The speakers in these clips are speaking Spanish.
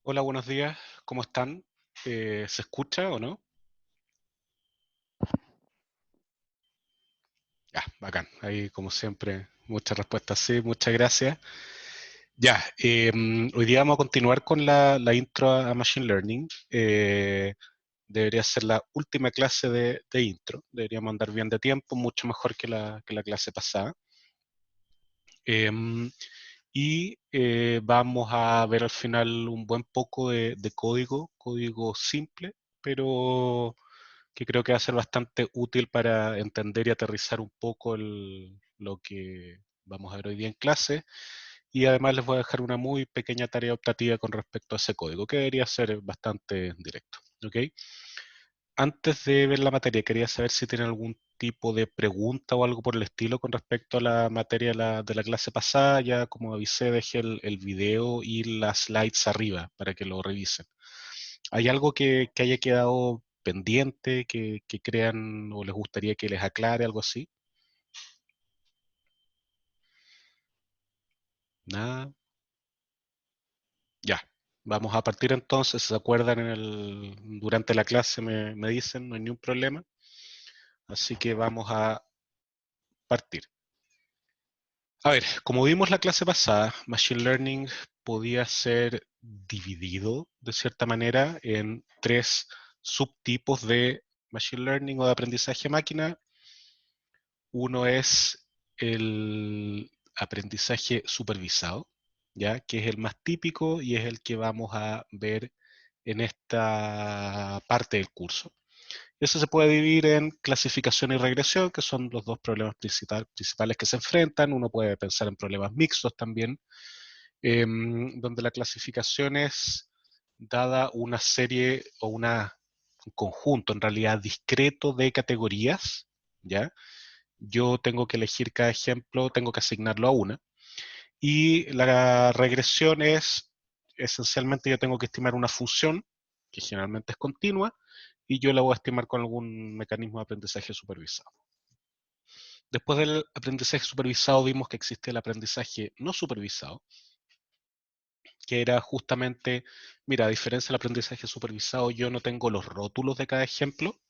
Hola, buenos días. ¿Cómo están? ¿Se escucha o no? Ya, bacán. Ahí, como siempre, muchas respuestas sí, muchas gracias. Ya, hoy día vamos a continuar con la intro a Machine Learning. Debería ser la última clase de intro. Deberíamos andar bien de tiempo, mucho mejor que la clase pasada. Vamos a ver al final un buen poco de código simple, pero que creo que va a ser bastante útil para entender y aterrizar un poco lo que vamos a ver hoy día en clase. Y además les voy a dejar una muy pequeña tarea optativa con respecto a ese código, que debería ser bastante directo. ¿Ok? Antes de ver la materia, quería saber si tienen algún tipo de pregunta o algo por el estilo con respecto a la materia de la clase pasada. Ya como avisé, dejé el video y las slides arriba para que lo revisen. ¿Hay algo que haya quedado pendiente, que crean o les gustaría que les aclare, algo así? Nada. Ya. Vamos a partir entonces. Si se acuerdan durante la clase me dicen, no hay ningún problema. Así que vamos a partir. A ver, como vimos la clase pasada, Machine Learning podía ser dividido de cierta manera en tres subtipos de Machine Learning o de aprendizaje máquina. Uno es el aprendizaje supervisado, ¿ya? Que es el más típico y es el que vamos a ver en esta parte del curso. Eso se puede dividir en clasificación y regresión, que son los dos problemas principales que se enfrentan. Uno puede pensar en problemas mixtos también, donde la clasificación es dada una serie o un conjunto, en realidad discreto de categorías, ¿ya? Yo tengo que elegir cada ejemplo, tengo que asignarlo a una. Y la regresión es, esencialmente yo tengo que estimar una función, que generalmente es continua, y yo la voy a estimar con algún mecanismo de aprendizaje supervisado. Después del aprendizaje supervisado vimos que existe el aprendizaje no supervisado, que era justamente, mira, a diferencia del aprendizaje supervisado, yo no tengo los rótulos de cada ejemplo,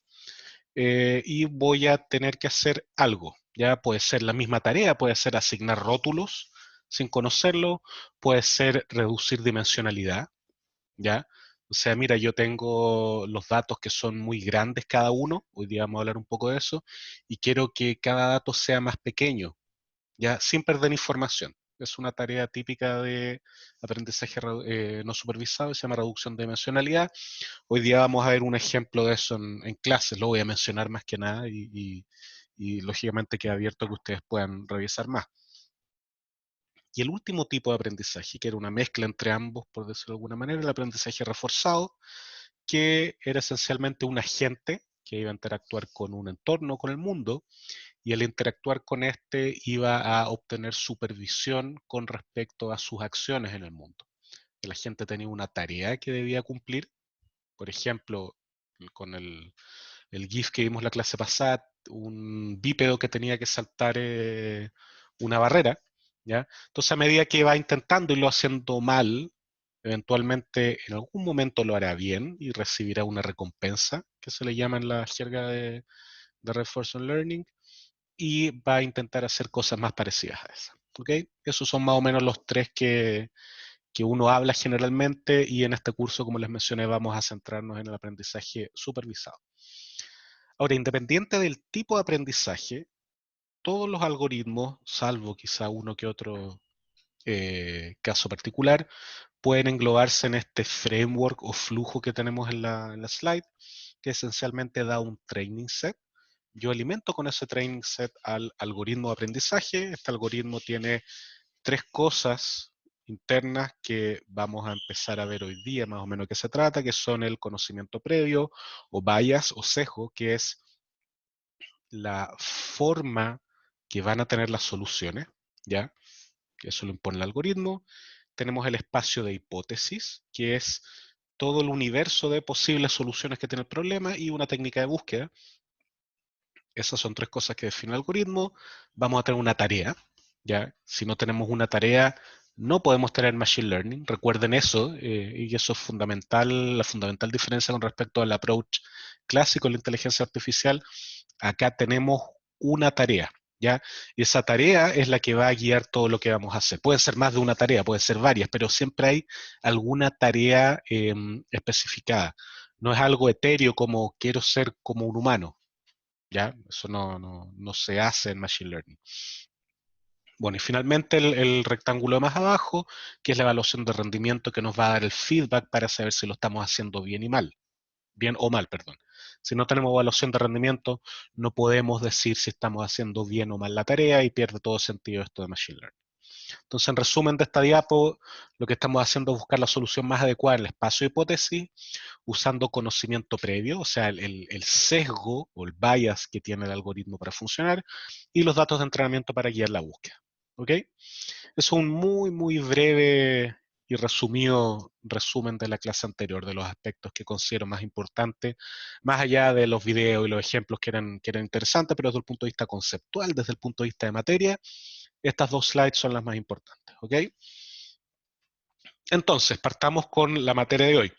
y voy a tener que hacer algo. Ya puede ser la misma tarea, puede ser asignar rótulos sin conocerlo, puede ser reducir dimensionalidad, ¿ya? O sea, mira, yo tengo los datos que son muy grandes cada uno, hoy día vamos a hablar un poco de eso, y quiero que cada dato sea más pequeño, ¿ya? Sin perder información. Es una tarea típica de aprendizaje no supervisado, se llama reducción de dimensionalidad. Hoy día vamos a ver un ejemplo de eso en clases, lo voy a mencionar más que nada y lógicamente queda abierto a que ustedes puedan revisar más. Y el último tipo de aprendizaje, que era una mezcla entre ambos, por decirlo de alguna manera, el aprendizaje reforzado, que era esencialmente un agente que iba a interactuar con un entorno, con el mundo, y al interactuar con este iba a obtener supervisión con respecto a sus acciones en el mundo. El agente tenía una tarea que debía cumplir, por ejemplo, con el GIF que vimos la clase pasada, un bípedo que tenía que saltar una barrera, ¿ya? Entonces, a medida que va intentando y lo haciendo mal, eventualmente en algún momento lo hará bien y recibirá una recompensa, que se le llama en la jerga de Reinforcement Learning, y va a intentar hacer cosas más parecidas a esas. ¿Ok? Esos son más o menos los tres que uno habla generalmente y en este curso, como les mencioné, vamos a centrarnos en el aprendizaje supervisado. Ahora, independiente del tipo de aprendizaje, todos los algoritmos, salvo quizá uno que otro caso particular, pueden englobarse en este framework o flujo que tenemos en la slide, que esencialmente da un training set. Yo alimento con ese training set al algoritmo de aprendizaje. Este algoritmo tiene tres cosas internas que vamos a empezar a ver hoy día, más o menos de qué se trata, que son el conocimiento previo o bias o sesgo, que es la forma que van a tener las soluciones, ¿ya? Eso lo impone el algoritmo. Tenemos el espacio de hipótesis, que es todo el universo de posibles soluciones que tiene el problema y una técnica de búsqueda. Esas son tres cosas que define el algoritmo. Vamos a tener una tarea, ¿ya? Si no tenemos una tarea, No podemos tener Machine Learning, recuerden eso, y eso es fundamental, la fundamental diferencia con respecto al approach clásico de la inteligencia artificial. Acá tenemos una tarea, ¿ya? Y esa tarea es la que va a guiar todo lo que vamos a hacer. Puede ser más de una tarea, puede ser varias, pero siempre hay alguna tarea especificada. No es algo etéreo como quiero ser como un humano, ¿ya? Eso no se hace en Machine Learning. Bueno, y finalmente el rectángulo de más abajo, que es la evaluación de rendimiento que nos va a dar el feedback para saber si lo estamos haciendo bien y mal. Bien o mal, perdón. Si no tenemos evaluación de rendimiento, no podemos decir si estamos haciendo bien o mal la tarea y pierde todo sentido esto de Machine Learning. Entonces, en resumen de esta diapo, lo que estamos haciendo es buscar la solución más adecuada en el espacio de hipótesis, usando conocimiento previo, o sea, el sesgo o el bias que tiene el algoritmo para funcionar, y los datos de entrenamiento para guiar la búsqueda. ¿Ok? Es un muy breve y resumido resumen de la clase anterior, de los aspectos que considero más importantes, más allá de los videos y los ejemplos que eran interesantes, pero desde el punto de vista conceptual, desde el punto de vista de materia, estas dos slides son las más importantes. ¿Ok? Entonces, partamos con la materia de hoy.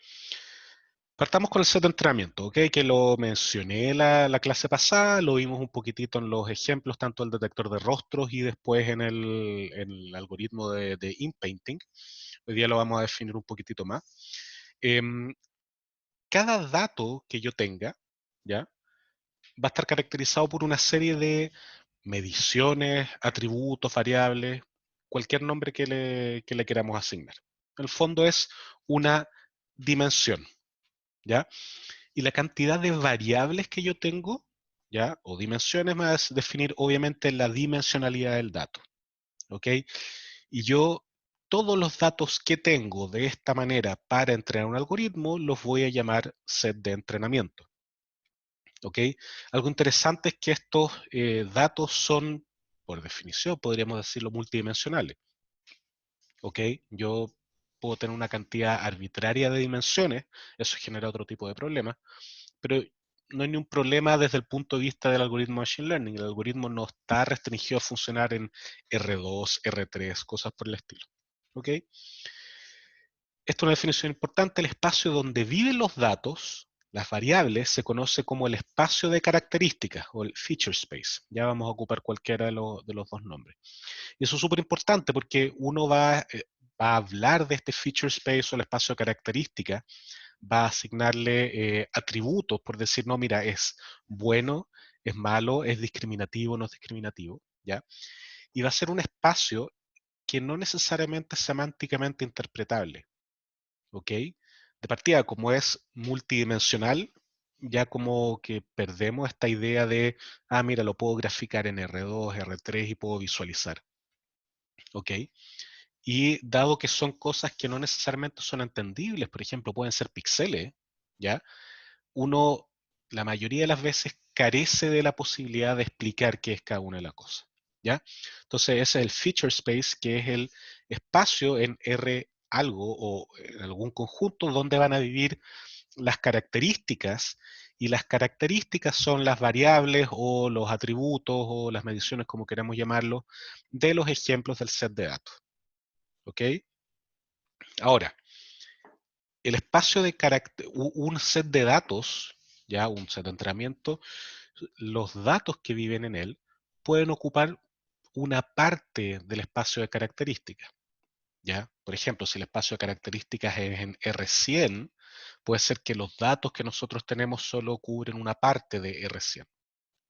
Partamos con el set de entrenamiento, ¿ok? Que lo mencioné la clase pasada, lo vimos un poquitito en los ejemplos, tanto el detector de rostros y después en el algoritmo de inpainting. Hoy día lo vamos a definir un poquitito más. Em, Cada dato que yo tenga, ¿ya? Va a estar caracterizado por una serie de mediciones, atributos, variables, cualquier nombre que le queramos asignar. En el fondo es una dimensión, ¿ya? Y la cantidad de variables que yo tengo, ¿ya? O dimensiones más definir obviamente la dimensionalidad del dato, ¿ok? Y yo todos los datos que tengo de esta manera para entrenar un algoritmo los voy a llamar set de entrenamiento, ¿ok? Algo interesante es que estos datos son, por definición, podríamos decirlo, multidimensionales, ¿ok? Yo puedo tener una cantidad arbitraria de dimensiones, eso genera otro tipo de problemas, pero no hay ningún problema desde el punto de vista del algoritmo Machine Learning. El algoritmo no está restringido a funcionar en R2, R3, cosas por el estilo. ¿Ok? Esto es una definición importante. El espacio donde viven los datos, las variables, se conoce como el espacio de características o el feature space. Ya vamos a ocupar cualquiera de los dos nombres. Y eso es súper importante porque uno va a hablar de este feature space o el espacio de características, va a asignarle atributos por decir, no, mira, es bueno, es malo, es discriminativo, no es discriminativo, ¿ya? Y va a ser un espacio que no necesariamente es semánticamente interpretable, ¿ok? De partida, como es multidimensional, ya como que perdemos esta idea de, mira, lo puedo graficar en R2, R3 y puedo visualizar, ¿ok? Y dado que son cosas que no necesariamente son entendibles, por ejemplo, pueden ser píxeles, ¿ya? Uno la mayoría de las veces carece de la posibilidad de explicar qué es cada una de las cosas, ¿ya? Entonces ese es el feature space, que es el espacio en R algo o en algún conjunto donde van a vivir las características, y las características son las variables o los atributos o las mediciones, como queramos llamarlo, de los ejemplos del set de datos, ¿ok? Ahora, el espacio de un set de datos, ya un set de entrenamiento, los datos que viven en él pueden ocupar una parte del espacio de características, ¿ya? Por ejemplo, si el espacio de características es en R100, puede ser que los datos que nosotros tenemos solo cubren una parte de R100,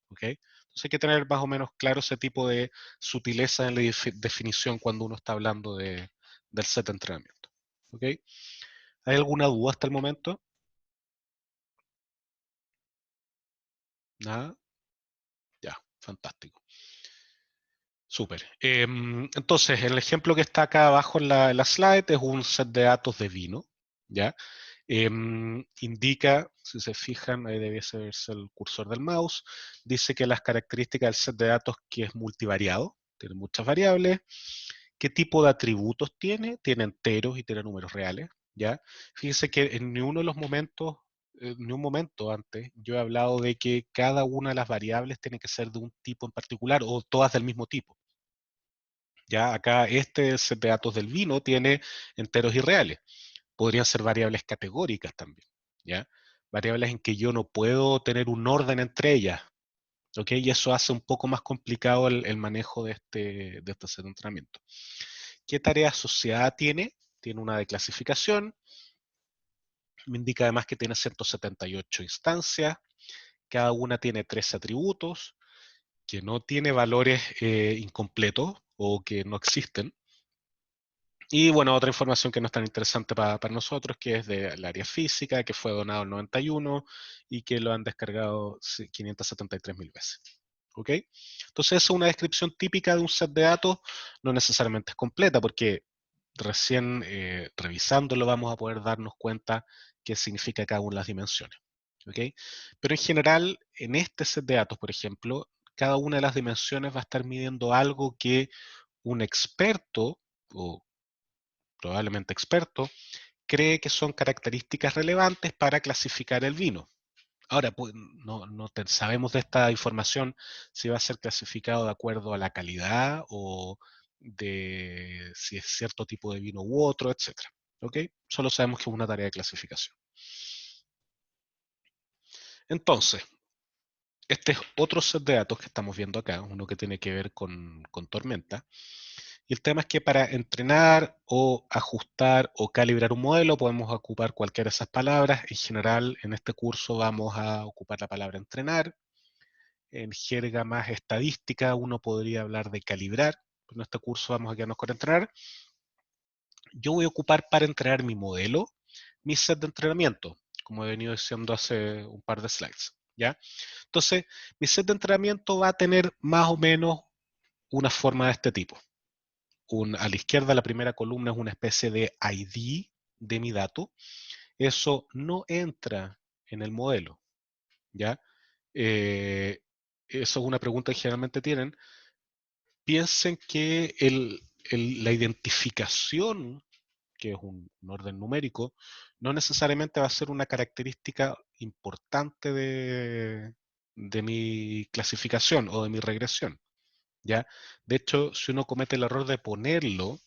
¿ok? Entonces hay que tener más o menos claro ese tipo de sutileza en la definición cuando uno está hablando del set de entrenamiento, ¿ok? ¿Hay alguna duda hasta el momento? Nada. Ya, fantástico. Súper. Entonces, el ejemplo que está acá abajo en la slide es un set de datos de vino, ¿ya? Indica, si se fijan, ahí debiese verse el cursor del mouse, dice que las características del set de datos que es multivariado, tiene muchas variables. ¿Qué tipo de atributos tiene? Tiene enteros y tiene números reales, ¿ya? Fíjense que en ni uno de los momentos, ni un momento antes, yo he hablado de que cada una de las variables tiene que ser de un tipo en particular o todas del mismo tipo. Ya acá este set de datos del vino tiene enteros y reales. Podrían ser variables categóricas también, ¿ya? Variables en que yo no puedo tener un orden entre ellas, ¿ok? Y eso hace un poco más complicado el manejo de este set de entrenamiento. ¿Qué tarea asociada tiene? Tiene una de clasificación, me indica además que tiene 178 instancias, cada una tiene 3 atributos, que no tiene valores incompletos o que no existen. Y bueno, otra información que no es tan interesante para nosotros, que es del área física, que fue donado el 91 y que lo han descargado 573.000 veces. ¿Ok? Entonces, esa es una descripción típica de un set de datos, no necesariamente es completa, porque recién revisándolo vamos a poder darnos cuenta qué significa cada una de las dimensiones. ¿Ok? Pero en general, en este set de datos, por ejemplo, cada una de las dimensiones va a estar midiendo algo que un experto o probablemente experto, cree que son características relevantes para clasificar el vino. Ahora, pues, no sabemos de esta información si va a ser clasificado de acuerdo a la calidad o de si es cierto tipo de vino u otro, etcétera. ¿Ok? Solo sabemos que es una tarea de clasificación. Entonces, este es otro set de datos que estamos viendo acá, uno que tiene que ver con tormenta. Y el tema es que para entrenar o ajustar o calibrar un modelo podemos ocupar cualquiera de esas palabras. En general, en este curso vamos a ocupar la palabra entrenar. En jerga más estadística uno podría hablar de calibrar. Pero en este curso vamos a quedarnos con entrenar. Yo voy a ocupar para entrenar mi modelo, mi set de entrenamiento, como he venido diciendo hace un par de slides. ¿Ya? Entonces, mi set de entrenamiento va a tener más o menos una forma de este tipo. A la izquierda la primera columna es una especie de ID de mi dato. Eso no entra en el modelo, ¿ya? Eh, Eso es una pregunta que generalmente tienen. Piensen que la identificación, que es un orden numérico, no necesariamente va a ser una característica importante de mi clasificación o de mi regresión, ¿ya? De hecho, si uno comete el error de ponerlo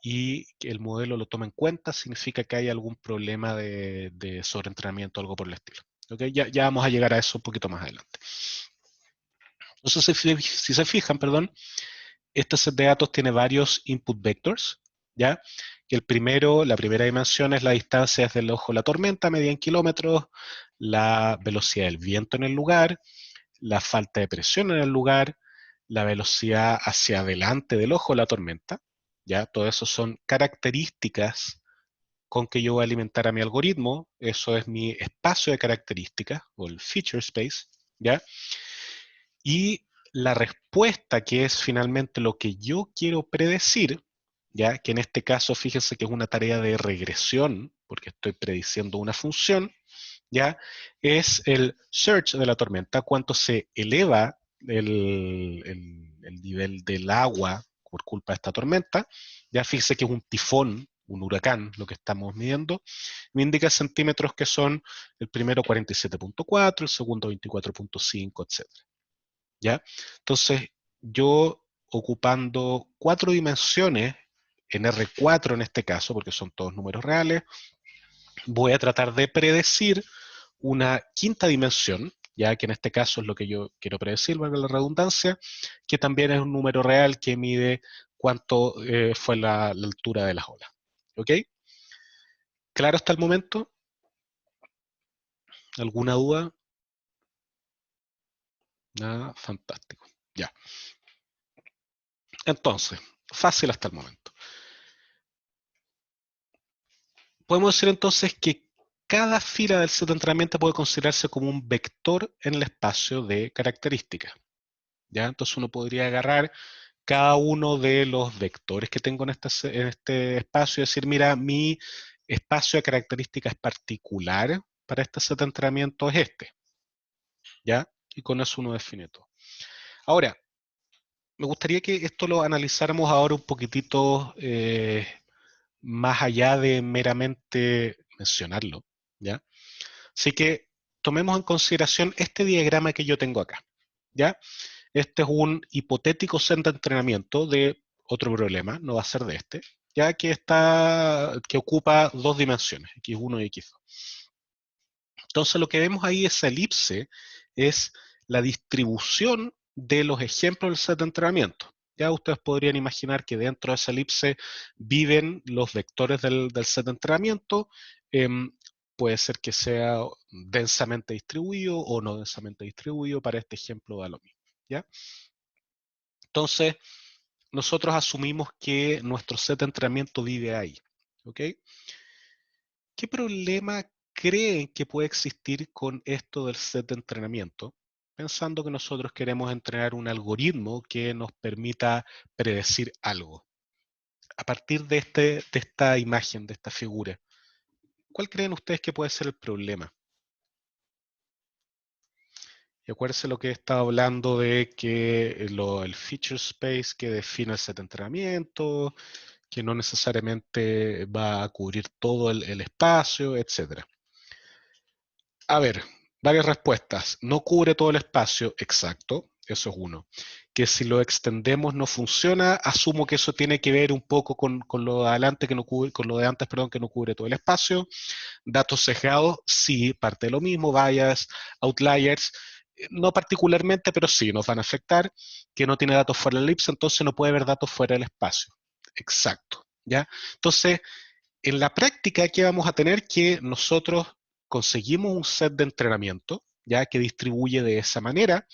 y que el modelo lo toma en cuenta, significa que hay algún problema de sobreentrenamiento o algo por el estilo. ¿Okay? Ya vamos a llegar a eso un poquito más adelante. Entonces, si se fijan, perdón, este set de datos tiene varios input vectors, ¿ya? Que la primera dimensión es la distancia desde el ojo de la tormenta, medida en kilómetros, la velocidad del viento en el lugar, la falta de presión en el lugar, la velocidad hacia adelante del ojo de la tormenta, ¿ya? Todo eso son características con que yo voy a alimentar a mi algoritmo, eso es mi espacio de características, o el feature space, ¿ya? Y la respuesta, que es finalmente lo que yo quiero predecir, ¿ya? Que en este caso, fíjense que es una tarea de regresión, porque estoy prediciendo una función, ¿ya? Es el surge de la tormenta, cuánto se eleva el nivel del agua por culpa de esta tormenta. Ya fíjense que es un tifón, un huracán, lo que estamos midiendo. Me indica centímetros que son el primero 47.4, el segundo 24.5, etc. ¿Ya? Entonces, yo ocupando 4 dimensiones, en R4 en este caso, porque son todos números reales, voy a tratar de predecir una quinta dimensión, ya que en este caso es lo que yo quiero predecir, valga la redundancia, que también es un número real que mide cuánto fue la altura de las olas. ¿Ok? ¿Claro hasta el momento? ¿Alguna duda? Nada, fantástico. Ya. Entonces, fácil hasta el momento. Podemos decir entonces que cada fila del set de entrenamiento puede considerarse como un vector en el espacio de características. ¿Ya? Entonces uno podría agarrar cada uno de los vectores que tengo en este espacio y decir, mira, mi espacio de características particular para este set de entrenamiento es este. ¿Ya? Y con eso uno define todo. Ahora, me gustaría que esto lo analizáramos ahora un poquitito más allá de meramente mencionarlo. ¿Ya? Así que tomemos en consideración este diagrama que yo tengo acá. ¿Ya? Este es un hipotético set de entrenamiento de otro problema, no va a ser de este, ya que ocupa dos dimensiones, x1 y x2. Entonces lo que vemos ahí, esa elipse, es la distribución de los ejemplos del set de entrenamiento. Ya ustedes podrían imaginar que dentro de esa elipse viven los vectores del set de entrenamiento. Puede ser que sea densamente distribuido o no densamente distribuido. Para este ejemplo da lo mismo. ¿Ya? Entonces, nosotros asumimos que nuestro set de entrenamiento vive ahí. ¿Ok? ¿Qué problema creen que puede existir con esto del set de entrenamiento? Pensando que nosotros queremos entrenar un algoritmo que nos permita predecir algo. A partir de esta imagen, de esta figura, ¿cuál creen ustedes que puede ser el problema? Y acuérdense lo que he estado hablando de que el feature space que define el set de entrenamiento, que no necesariamente va a cubrir todo el espacio, etcétera. A ver, varias respuestas. No cubre todo el espacio, exacto, eso es uno. Que si lo extendemos no funciona, asumo que eso tiene que ver un poco con lo de adelante que no cubre, con lo de antes, perdón, que no cubre todo el espacio. Datos sesgados, sí, parte de lo mismo, bias, outliers, no particularmente, pero sí nos van a afectar. Que no tiene datos fuera del elipse, entonces no puede haber datos fuera del espacio. Exacto, ¿ya? Entonces, en la práctica, ¿qué vamos a tener? Que nosotros conseguimos un set de entrenamiento, ya que distribuye de esa manera,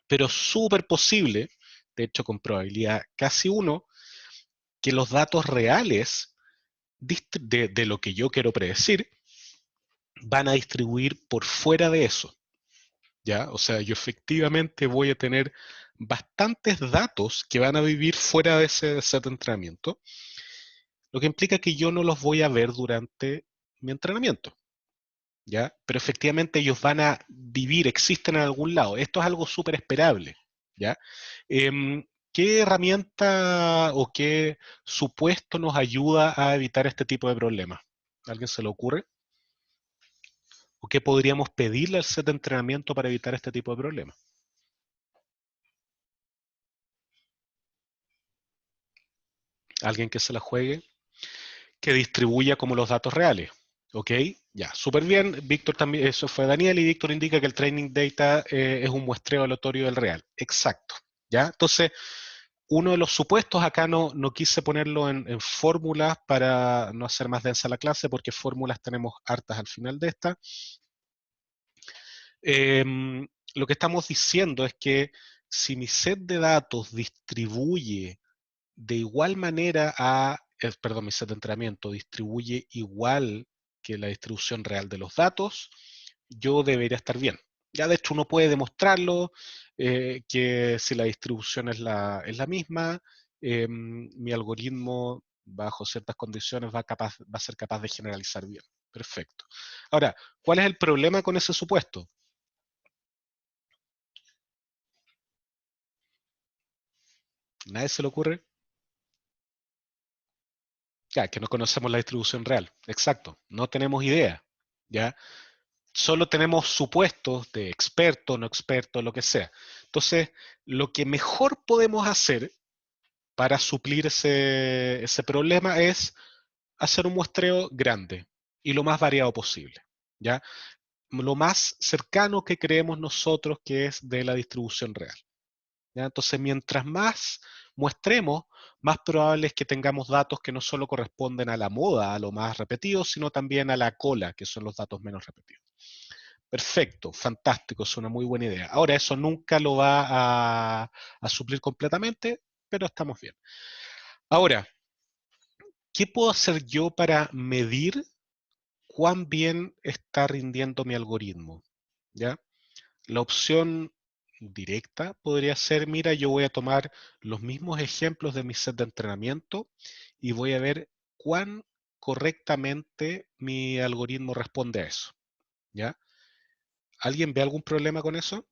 pero es súper posible, de hecho con probabilidad casi 1, que los datos reales de lo que yo quiero predecir van a distribuir por fuera de eso. ¿Ya? O sea, yo efectivamente voy a tener bastantes datos que van a vivir fuera de ese set de entrenamiento, lo que implica que yo no los voy a ver durante mi entrenamiento. ¿Ya? Pero efectivamente ellos van a vivir, existen en algún lado. Esto es algo súper esperable, ¿ya? ¿Qué herramienta o qué supuesto nos ayuda a evitar este tipo de problemas? ¿A alguien se le ocurre? ¿O qué podríamos pedirle al set de entrenamiento para evitar este tipo de problemas? ¿Alguien que se la juegue? Que distribuya como los datos reales. ¿Ok? Ya, súper bien. Víctor también, eso fue Daniel, y Víctor indica que el training data es un muestreo aleatorio del real. Exacto. ¿Ya? Entonces, uno de los supuestos, acá no quise ponerlo en fórmulas para no hacer más densa la clase, porque fórmulas tenemos hartas al final de esta. Lo que estamos diciendo es que si mi set de datos distribuye de igual manera perdón, mi set de entrenamiento distribuye igual que la distribución real de los datos, yo debería estar bien. Ya de hecho uno puede demostrarlo, que si la distribución es la misma, mi algoritmo bajo ciertas condiciones va a ser capaz de generalizar bien. Perfecto. Ahora, ¿cuál es el problema con ese supuesto? ¿Nadie se le ocurre? Ya, que no conocemos la distribución real. Exacto, no tenemos idea. ¿Ya? Solo tenemos supuestos de experto, no experto, lo que sea. Entonces, lo que mejor podemos hacer para suplir ese problema es hacer un muestreo grande y lo más variado posible. ¿Ya? Lo más cercano que creemos nosotros que es de la distribución real. ¿Ya? Entonces, mientras más muestremos, más probable es que tengamos datos que no solo corresponden a la moda, a lo más repetido, sino también a la cola, que son los datos menos repetidos. Perfecto, fantástico, es una muy buena idea. Ahora, eso nunca lo va a suplir completamente, pero estamos bien. Ahora, ¿qué puedo hacer yo para medir cuán bien está rindiendo mi algoritmo? ¿Ya? La opción directa podría ser, mira, yo voy a tomar los mismos ejemplos de mi set de entrenamiento y voy a ver cuán correctamente mi algoritmo responde a eso. ¿Ya? ¿Alguien ve algún problema con eso?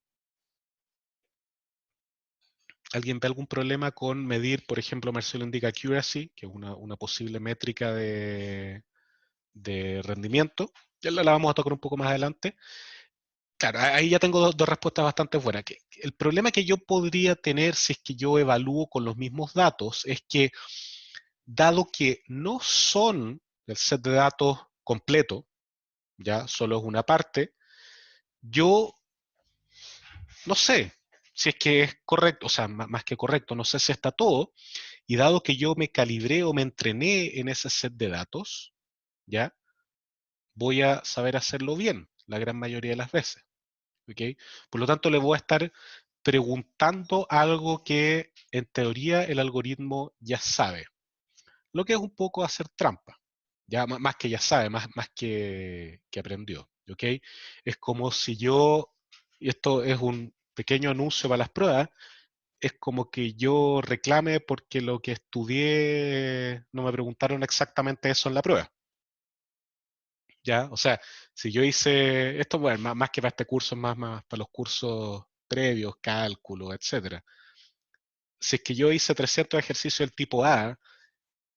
¿Alguien ve algún problema con medir, por ejemplo, Marcelo indica accuracy, que es una posible métrica de rendimiento? Ya la vamos a tocar un poco más adelante. Claro, ahí ya tengo dos respuestas bastante buenas. El problema que yo podría tener si es que yo evalúo con los mismos datos es que, dado que no son el set de datos completo, ya solo es una parte, yo no sé si es que es correcto, o sea, más que correcto, no sé si está todo, y dado que yo me calibré o me entrené en ese set de datos, ya voy a saber hacerlo bien la gran mayoría de las veces. ¿Ok? Por lo tanto, le voy a estar preguntando algo que en teoría el algoritmo ya sabe, lo que es un poco hacer trampa, ya más que ya sabe, más que aprendió. ¿Ok? Es como si yo, y esto es un pequeño anuncio para las pruebas, es como que yo reclame porque lo que estudié no me preguntaron exactamente eso en la prueba. ¿Ya? O sea, si yo hice esto, bueno, más que para este curso, más para los cursos previos, cálculo, etcétera. Si es que yo hice 300 ejercicios del tipo A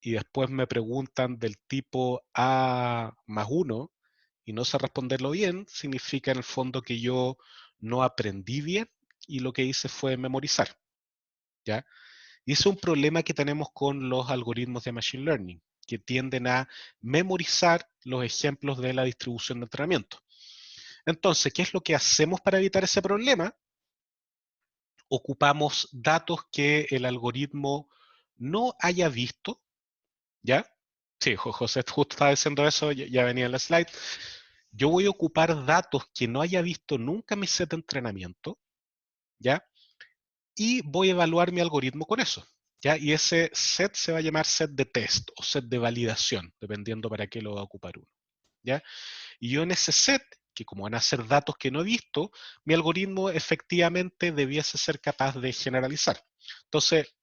y después me preguntan del tipo A más uno y no sé responderlo bien, significa en el fondo que yo no aprendí bien y lo que hice fue memorizar, ¿ya? Y ese es un problema que tenemos con los algoritmos de Machine Learning, que tienden a memorizar los ejemplos de la distribución de entrenamiento. Entonces, ¿qué es lo que hacemos para evitar ese problema? Ocupamos datos que el algoritmo no haya visto, ¿ya? Sí, José justo estaba diciendo eso, ya venía en la slide. Yo voy a ocupar datos que no haya visto nunca mi set de entrenamiento, ¿ya? Y voy a evaluar mi algoritmo con eso, ¿ya? Y ese set se va a llamar set de test o set de validación, dependiendo para qué lo va a ocupar uno, ¿ya? Y yo en ese set, que como van a ser datos que no he visto, mi algoritmo efectivamente debiese ser capaz de generalizar. Entonces,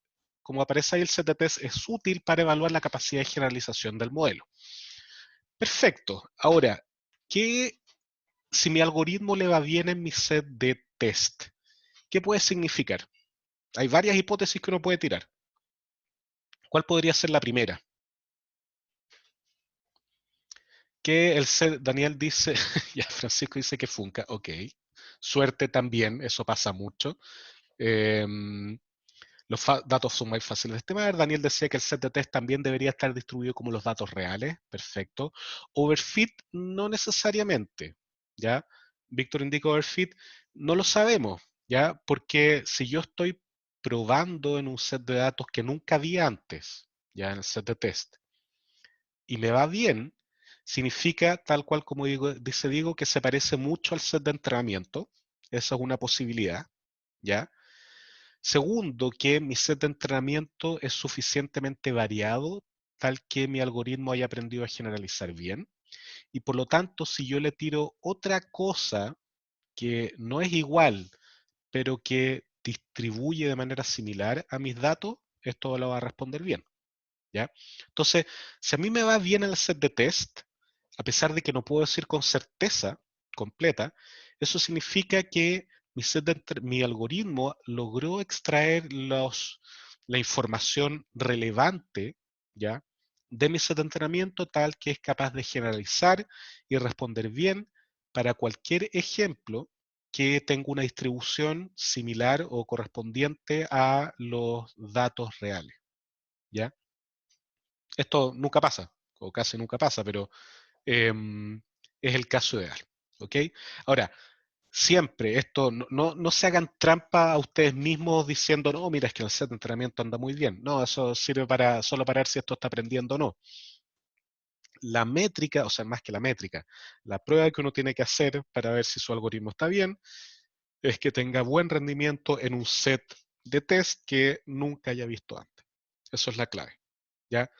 como aparece ahí el set de test, es útil para evaluar la capacidad de generalización del modelo. Perfecto. Ahora, ¿qué si mi algoritmo le va bien en mi set de test? ¿Qué puede significar? Hay varias hipótesis que uno puede tirar. ¿Cuál podría ser la primera? Que el set, Daniel dice, ya Francisco dice que funca, ok. Suerte también, eso pasa mucho. Los datos son muy fáciles de estimar. Daniel decía que el set de test también debería estar distribuido como los datos reales. Perfecto. Overfit no necesariamente. ¿Ya? Víctor indica overfit. No lo sabemos. ¿Ya? Porque si yo estoy probando en un set de datos que nunca vi antes, ya en el set de test, y me va bien, significa, tal cual como dice Diego, que se parece mucho al set de entrenamiento. Esa es una posibilidad. ¿Ya? Segundo, que mi set de entrenamiento es suficientemente variado, tal que mi algoritmo haya aprendido a generalizar bien. Y por lo tanto, si yo le tiro otra cosa que no es igual, pero que distribuye de manera similar a mis datos, esto lo va a responder bien. ¿Ya? Entonces, si a mí me va bien el set de test, a pesar de que no puedo decir con certeza completa, eso significa que mi algoritmo logró extraer la información relevante, ¿ya? De mi set de entrenamiento tal que es capaz de generalizar y responder bien para cualquier ejemplo que tenga una distribución similar o correspondiente a los datos reales, ¿ya? Esto nunca pasa, o casi nunca pasa, pero es el caso ideal. ¿Ok? Ahora, siempre esto, no se hagan trampa a ustedes mismos diciendo, no, mira, es que el set de entrenamiento anda muy bien. No, eso sirve solo para ver si esto está aprendiendo o no. La métrica, o sea, más que la métrica, la prueba que uno tiene que hacer para ver si su algoritmo está bien es que tenga buen rendimiento en un set de test que nunca haya visto antes. Eso es la clave. ¿Ya?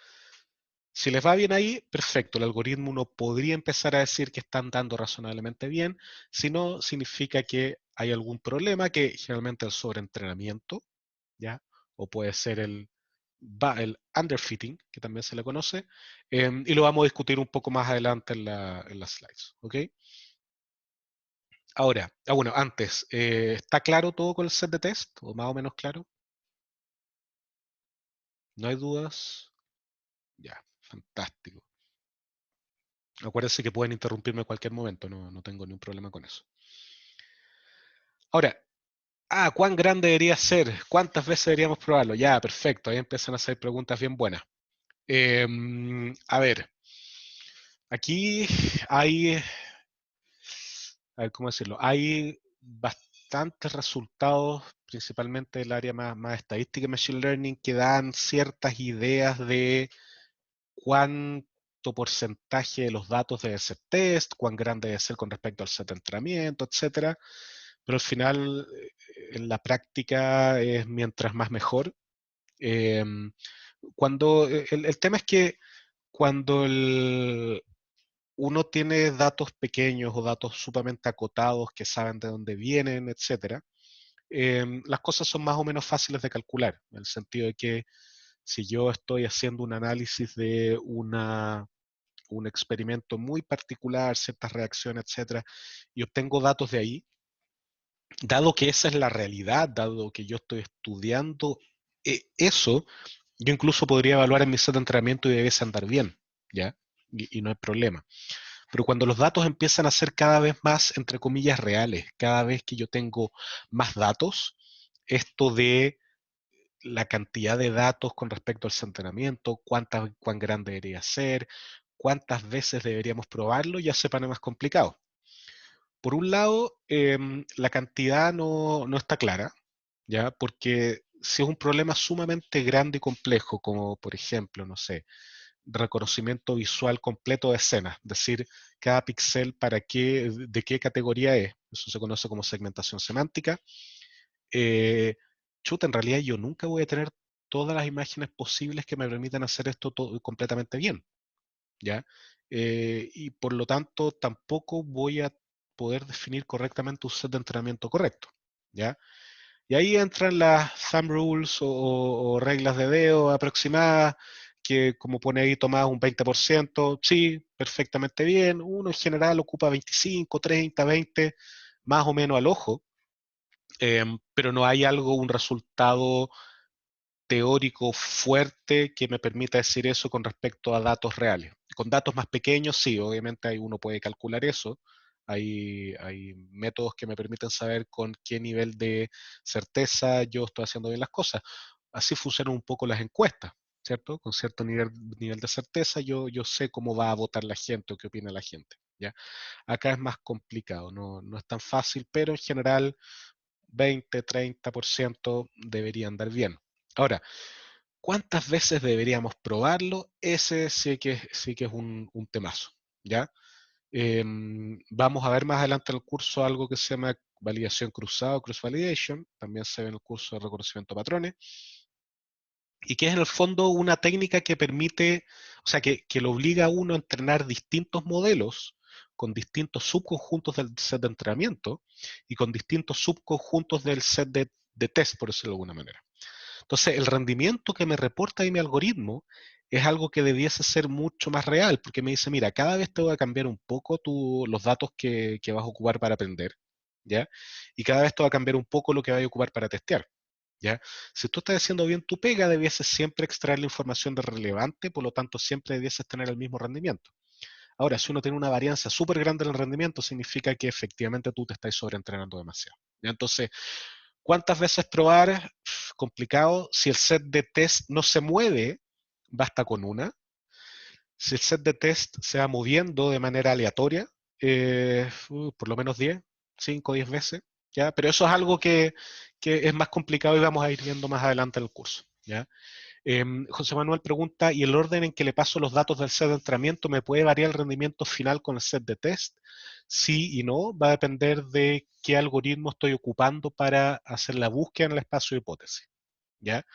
Si les va bien ahí, perfecto, el algoritmo uno podría empezar a decir que están dando razonablemente bien, si no, significa que hay algún problema, que generalmente el sobreentrenamiento, ¿ya? O puede ser el underfitting, que también se le conoce, y lo vamos a discutir un poco más adelante en las slides, ¿ok? Ahora, bueno, antes, ¿está claro todo con el set de test? ¿O más o menos claro? ¿No hay dudas? Ya, fantástico. Acuérdense que pueden interrumpirme en cualquier momento, no tengo ningún problema con eso. Ahora, ¿cuán grande debería ser? ¿Cuántas veces deberíamos probarlo? Ya, perfecto, ahí empiezan a hacer preguntas bien buenas. A ver, aquí hay, a ver, ¿cómo decirlo? Hay bastantes resultados, principalmente del área más estadística y machine learning, que dan ciertas ideas de cuánto porcentaje de los datos debe ser test, cuán grande debe ser con respecto al set de entrenamiento, etcétera. Pero al final, en la práctica es mientras más mejor. Eh, el tema es que cuando uno tiene datos pequeños o datos sumamente acotados que saben de dónde vienen, etcétera, las cosas son más o menos fáciles de calcular, en el sentido de que si yo estoy haciendo un análisis de un experimento muy particular, ciertas reacciones, etcétera, y obtengo datos de ahí, dado que esa es la realidad, dado que yo estoy estudiando eso, yo incluso podría evaluar en mi set de entrenamiento y debiese andar bien, ¿ya? Y no hay problema. Pero cuando los datos empiezan a ser cada vez más, entre comillas, reales, cada vez que yo tengo más datos, esto de la cantidad de datos con respecto al entrenamiento, cuán grande debería ser, cuántas veces deberíamos probarlo, ya se pone más complicado. Por un lado, la cantidad no está clara, ¿ya? Porque si es un problema sumamente grande y complejo, como por ejemplo, no sé, reconocimiento visual completo de escenas, es decir, cada píxel de qué categoría es, eso se conoce como segmentación semántica. eh, Chuta, en realidad yo nunca voy a tener todas las imágenes posibles que me permitan hacer esto todo completamente bien, ¿ya? Y por lo tanto tampoco voy a poder definir correctamente un set de entrenamiento correcto, ¿ya? Y ahí entran las thumb rules o reglas de dedo aproximadas, que como pone ahí tomadas un 20%, sí, perfectamente bien. Uno en general ocupa 25, 30, 20, más o menos al ojo, pero no hay un resultado teórico fuerte que me permita decir eso con respecto a datos reales. Con datos más pequeños, sí, obviamente ahí uno puede calcular eso. Hay métodos que me permiten saber con qué nivel de certeza yo estoy haciendo bien las cosas. Así funcionan un poco las encuestas, ¿cierto? Con cierto nivel de certeza yo sé cómo va a votar la gente o qué opina la gente, ¿ya? Acá es más complicado, no es tan fácil, pero en general 20-30% debería andar bien. Ahora, ¿cuántas veces deberíamos probarlo? Ese sí que es un temazo, ¿ya? Vamos a ver más adelante en el curso algo que se llama validación cruzada o cross validation, también se ve en el curso de reconocimiento de patrones, y que es en el fondo una técnica que permite, o sea, que lo obliga a uno a entrenar distintos modelos con distintos subconjuntos del set de entrenamiento y con distintos subconjuntos del set de test, por decirlo de alguna manera. Entonces, el rendimiento que me reporta ahí mi algoritmo es algo que debiese ser mucho más real, porque me dice, mira, cada vez te voy a cambiar un poco los datos que vas a ocupar para aprender, ¿ya? Y cada vez te va a cambiar un poco lo que vas a ocupar para testear, ¿ya? Si tú estás haciendo bien tu pega, debieses siempre extraer la información de relevante, por lo tanto, siempre debieses tener el mismo rendimiento. Ahora, si uno tiene una varianza súper grande en el rendimiento, significa que efectivamente tú te estás sobreentrenando demasiado, ¿ya? Entonces, ¿cuántas veces probar? Complicado. Si el set de test no se mueve, basta con una. Si el set de test se va moviendo de manera aleatoria, por lo menos 10, 5 o 10 veces, ¿ya? Pero eso es algo que es más complicado y vamos a ir viendo más adelante en el curso, ¿ya? José Manuel pregunta, ¿y el orden en que le paso los datos del set de entrenamiento me puede variar el rendimiento final con el set de test? Sí y no, va a depender de qué algoritmo estoy ocupando para hacer la búsqueda en el espacio de hipótesis, ¿ya?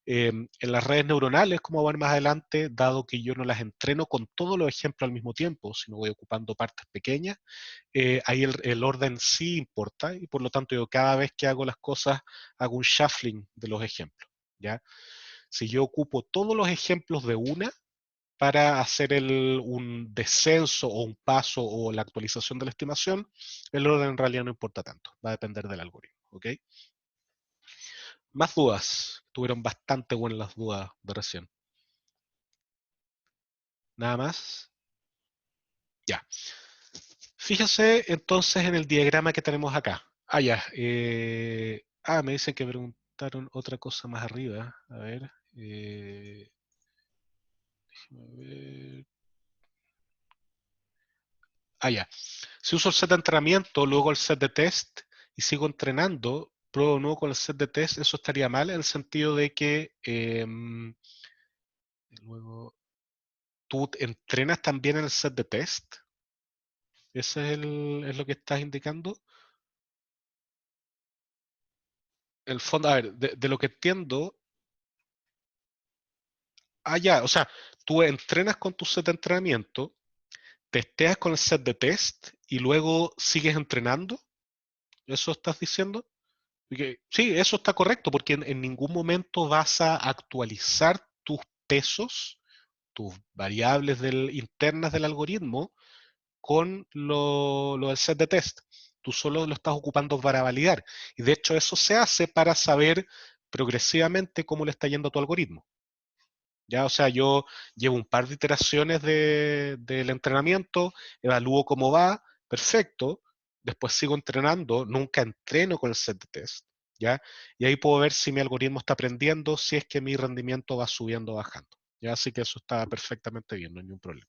En las redes neuronales, como van más adelante, dado que yo no las entreno con todos los ejemplos al mismo tiempo, sino voy ocupando partes pequeñas, ahí el orden sí importa y por lo tanto yo cada vez que hago las cosas hago un shuffling de los ejemplos, ¿ya? Si yo ocupo todos los ejemplos de una para hacer un descenso o un paso o la actualización de la estimación, el orden en realidad no importa tanto, va a depender del algoritmo. ¿Ok? Más dudas. Tuvieron bastante buenas las dudas de recién. Nada más. Ya. Fíjense entonces en el diagrama que tenemos acá. Ya. Me dicen que preguntaron otra cosa más arriba. A ver. Déjame ver. Ya. Si uso el set de entrenamiento, luego el set de test y sigo entrenando, pruebo de nuevo con el set de test, eso estaría mal en el sentido de que luego tú entrenas también en el set de test. Ese es lo que estás indicando. El fondo, a ver, de lo que entiendo, ya, o sea, tú entrenas con tu set de entrenamiento, testeas con el set de test y luego sigues entrenando. ¿Eso estás diciendo? Sí, eso está correcto, porque en ningún momento vas a actualizar tus pesos, tus variables internas del algoritmo con lo del set de test. Tú solo lo estás ocupando para validar. Y de hecho eso se hace para saber progresivamente cómo le está yendo a tu algoritmo. Ya, o sea, yo llevo un par de iteraciones del entrenamiento, evalúo cómo va, perfecto, después sigo entrenando, nunca entreno con el set de test, ¿ya? Y ahí puedo ver si mi algoritmo está aprendiendo, si es que mi rendimiento va subiendo o bajando, ¿ya? Así que eso está perfectamente bien, no hay ningún problema.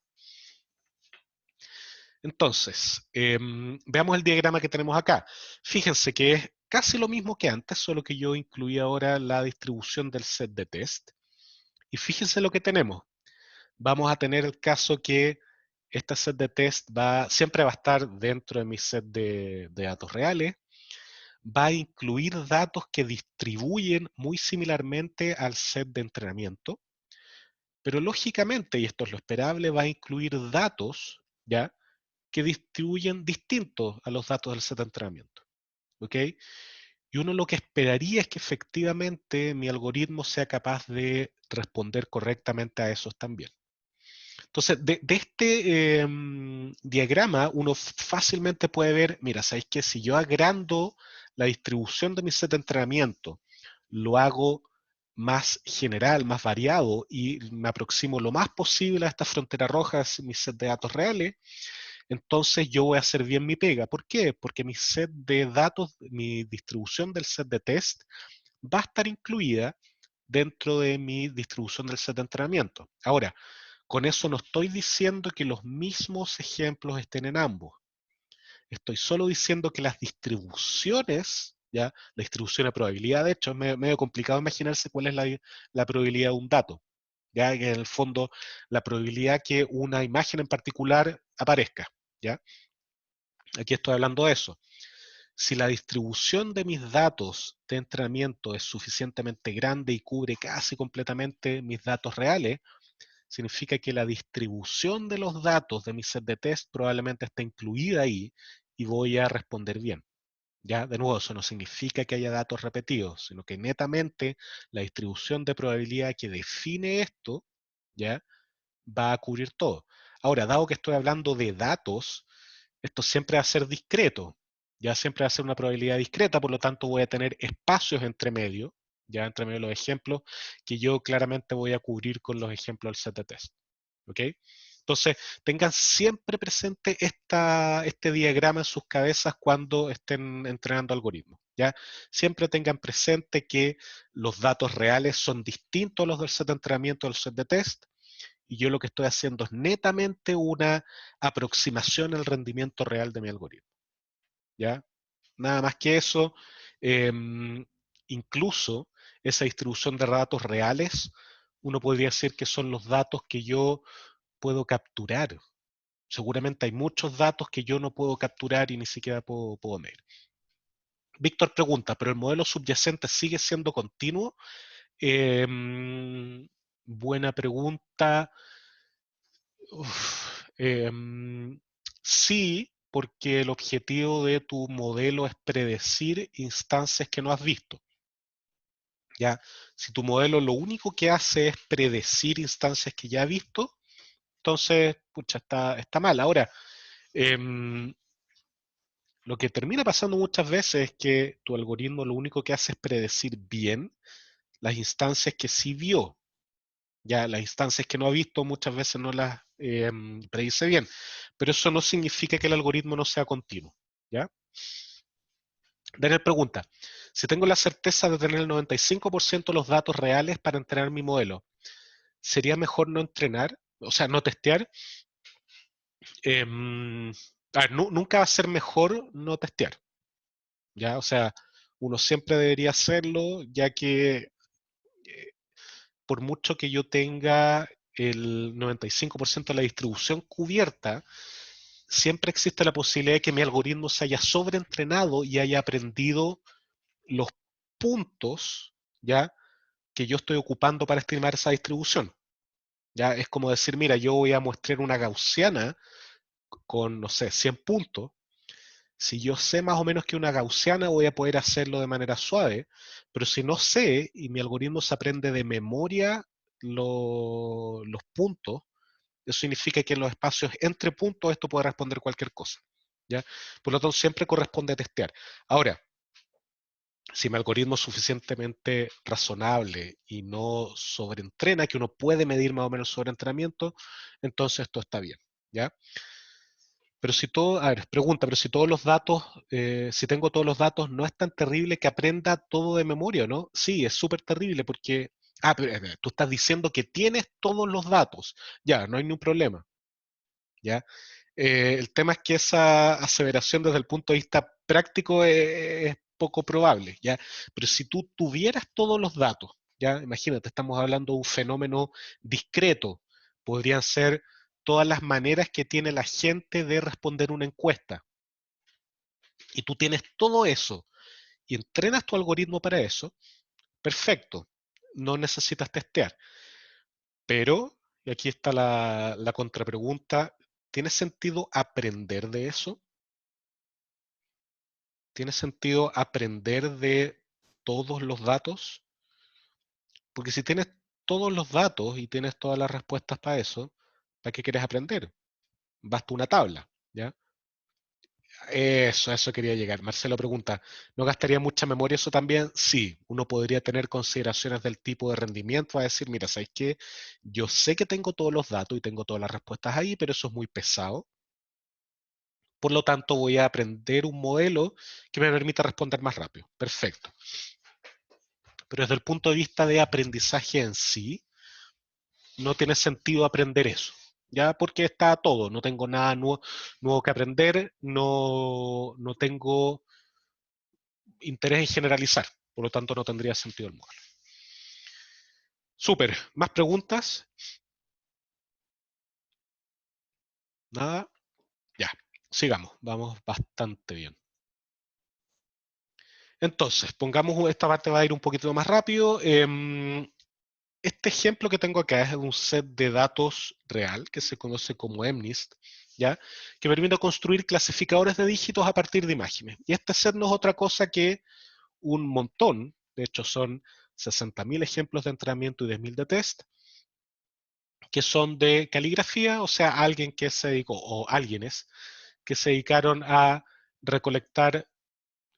Entonces, veamos el diagrama que tenemos acá. Fíjense que es casi lo mismo que antes, solo que yo incluí ahora la distribución del set de test. Y fíjense lo que tenemos. Vamos a tener el caso que este set de test siempre va a estar dentro de mi set de datos reales, va a incluir datos que distribuyen muy similarmente al set de entrenamiento, pero lógicamente, y esto es lo esperable, va a incluir datos, ¿ya?, que distribuyen distintos a los datos del set de entrenamiento. ¿Ok? Y uno lo que esperaría es que efectivamente mi algoritmo sea capaz de responder correctamente a esos también. Entonces, de este diagrama uno fácilmente puede ver, mira, ¿sabéis que si yo agrando la distribución de mi set de entrenamiento, lo hago más general, más variado y me aproximo lo más posible a esta frontera roja, mi set de datos reales, entonces yo voy a hacer bien mi pega. ¿Por qué? Porque mi set de datos, mi distribución del set de test va a estar incluida dentro de mi distribución del set de entrenamiento. Ahora, con eso no estoy diciendo que los mismos ejemplos estén en ambos. Estoy solo diciendo que las distribuciones, ¿ya? La distribución de probabilidad, de hecho, es medio complicado imaginarse cuál es la probabilidad de un dato. ¿Ya? Que en el fondo, la probabilidad que una imagen en particular aparezca. ¿Ya? Aquí estoy hablando de eso. Si la distribución de mis datos de entrenamiento es suficientemente grande y cubre casi completamente mis datos reales, significa que la distribución de los datos de mi set de test probablemente está incluida ahí y voy a responder bien. Ya, de nuevo, eso no significa que haya datos repetidos, sino que netamente la distribución de probabilidad que define esto, ya, va a cubrir todo. Ahora, dado que estoy hablando de datos, esto siempre va a ser discreto, ya siempre va a ser una probabilidad discreta, por lo tanto voy a tener espacios entre medio, ya entre medio de los ejemplos, que yo claramente voy a cubrir con los ejemplos del set de test. ¿Ok? Entonces, tengan siempre presente este diagrama en sus cabezas cuando estén entrenando algoritmos. ¿Ya? Siempre tengan presente que los datos reales son distintos a los del set de entrenamiento del set de test, y yo lo que estoy haciendo es netamente una aproximación al rendimiento real de mi algoritmo. ¿Ya? Nada más que eso. Incluso esa distribución de datos reales, uno podría decir que son los datos que yo puedo capturar. Seguramente hay muchos datos que yo no puedo capturar y ni siquiera puedo medir. Víctor pregunta, ¿pero el modelo subyacente sigue siendo continuo? Buena pregunta. Sí, porque el objetivo de tu modelo es predecir instancias que no has visto. ¿Ya? Si tu modelo lo único que hace es predecir instancias que ya has visto, entonces, pucha, está mal. Ahora, lo que termina pasando muchas veces es que tu algoritmo lo único que hace es predecir bien las instancias que sí vio. Ya las instancias que no ha visto muchas veces no las predice bien, pero eso no significa que el algoritmo no sea continuo. ¿Ya? Daniel pregunta, si tengo la certeza de tener el 95% de los datos reales para entrenar mi modelo, ¿sería mejor no entrenar? O sea, no testear. A ver, nunca va a ser mejor no testear, ¿ya? O sea, uno siempre debería hacerlo, ya que por mucho que yo tenga el 95% de la distribución cubierta, siempre existe la posibilidad de que mi algoritmo se haya sobreentrenado y haya aprendido los puntos, ¿ya?, que yo estoy ocupando para estimar esa distribución. Ya es como decir, mira, yo voy a mostrar una gaussiana con, no sé, 100 puntos. Si yo sé más o menos que una gaussiana, voy a poder hacerlo de manera suave, pero si no sé y mi algoritmo se aprende de memoria los puntos, eso significa que en los espacios entre puntos esto puede responder cualquier cosa, ¿ya? Por lo tanto, siempre corresponde testear. Ahora, si mi algoritmo es suficientemente razonable y no sobreentrena, que uno puede medir más o menos el sobreentrenamiento, entonces esto está bien, ¿ya? Pero si todo, a ver, pregunta, pero si todos los datos, si tengo todos los datos, ¿no es tan terrible que aprenda todo de memoria, no? Sí, es súper terrible porque, pero tú estás diciendo que tienes todos los datos, ya, no hay ningún problema, ¿ya? El tema es que esa aseveración desde el punto de vista práctico es poco probable, ¿ya? Pero si tú tuvieras todos los datos, ¿ya? Imagínate, estamos hablando de un fenómeno discreto, podrían ser todas las maneras que tiene la gente de responder una encuesta, y tú tienes todo eso, y entrenas tu algoritmo para eso, perfecto, no necesitas testear, pero, y aquí está la contrapregunta, ¿tiene sentido aprender de eso? ¿Tiene sentido aprender de todos los datos? Porque si tienes todos los datos y tienes todas las respuestas para eso, ¿para qué quieres aprender? Basta una tabla, ¿ya? Eso, a eso quería llegar. Marcelo pregunta, ¿no gastaría mucha memoria eso también? Sí, uno podría tener consideraciones del tipo de rendimiento, a decir, mira, ¿sabes qué? Yo sé que tengo todos los datos y tengo todas las respuestas ahí, pero eso es muy pesado. Por lo tanto, voy a aprender un modelo que me permita responder más rápido. Perfecto. Pero desde el punto de vista de aprendizaje en sí, no tiene sentido aprender eso. Ya porque está todo, no tengo nada nuevo que aprender, no tengo interés en generalizar, por lo tanto no tendría sentido el modelo. Súper, ¿más preguntas? Nada, ya, sigamos, vamos bastante bien. Entonces, pongamos, esta parte va a ir un poquito más rápido. Este ejemplo que tengo acá es un set de datos real que se conoce como MNIST, ¿ya? Que permite construir clasificadores de dígitos a partir de imágenes. Y este set no es otra cosa que un montón, de hecho son 60.000 ejemplos de entrenamiento y 10.000 de test, que son de caligrafía, o sea, alguien que se dedicó, o alguienes, que se dedicaron a recolectar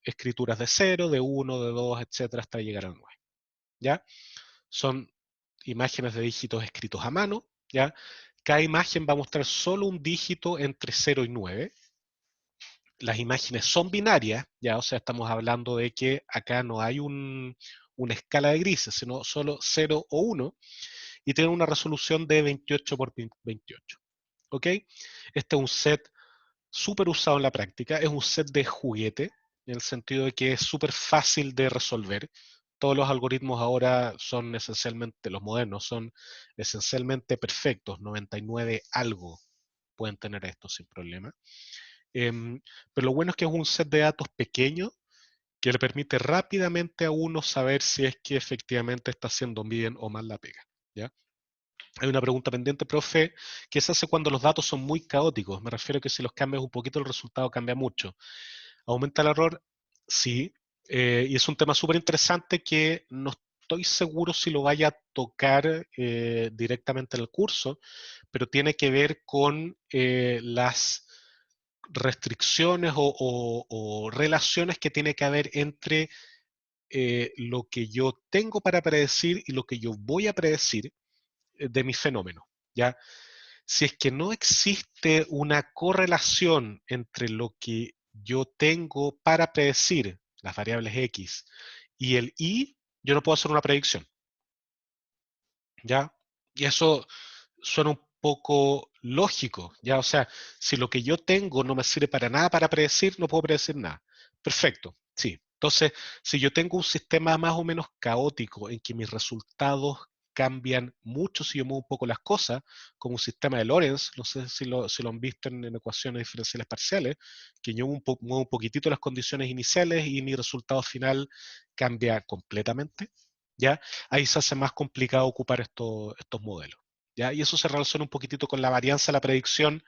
escrituras de 0, de 1, de 2, etcétera, hasta llegar al 9, ¿ya? Son imágenes de dígitos escritos a mano, ¿ya? Cada imagen va a mostrar solo un dígito entre 0 y 9. Las imágenes son binarias, ¿ya? O sea, estamos hablando de que acá no hay una escala de grises, sino solo 0 o 1, y tienen una resolución de 28 por 28. ¿Ok? Este es un set súper usado en la práctica, es un set de juguete, en el sentido de que es súper fácil de resolver. Todos los algoritmos ahora son esencialmente, los modernos son esencialmente perfectos, 99 algo pueden tener esto sin problema. Pero lo bueno es que es un set de datos pequeño que le permite rápidamente a uno saber si es que efectivamente está haciendo bien o mal la pega, ¿ya? Hay una pregunta pendiente, profe, ¿qué se hace cuando los datos son muy caóticos? Me refiero a que si los cambias un poquito el resultado cambia mucho. ¿Aumenta el error? Sí, y es un tema súper interesante que no estoy seguro si lo vaya a tocar directamente en el curso, pero tiene que ver con las restricciones o relaciones que tiene que haber entre lo que yo tengo para predecir y lo que yo voy a predecir de mis fenómenos, ¿ya? Si es que no existe una correlación entre lo que yo tengo para predecir las variables X y el Y, yo no puedo hacer una predicción, ¿ya? Y eso suena un poco lógico, ¿ya? O sea, si lo que yo tengo no me sirve para nada para predecir, no puedo predecir nada. Perfecto, sí. Entonces, si yo tengo un sistema más o menos caótico en que mis resultados cambian mucho si yo muevo un poco las cosas, como un sistema de Lorentz, no sé si lo han visto en ecuaciones diferenciales parciales, que yo muevo un poquitito las condiciones iniciales y mi resultado final cambia completamente, ¿ya? Ahí se hace más complicado ocupar estos modelos. ¿Ya? Y eso se relaciona un poquitito con la varianza de la predicción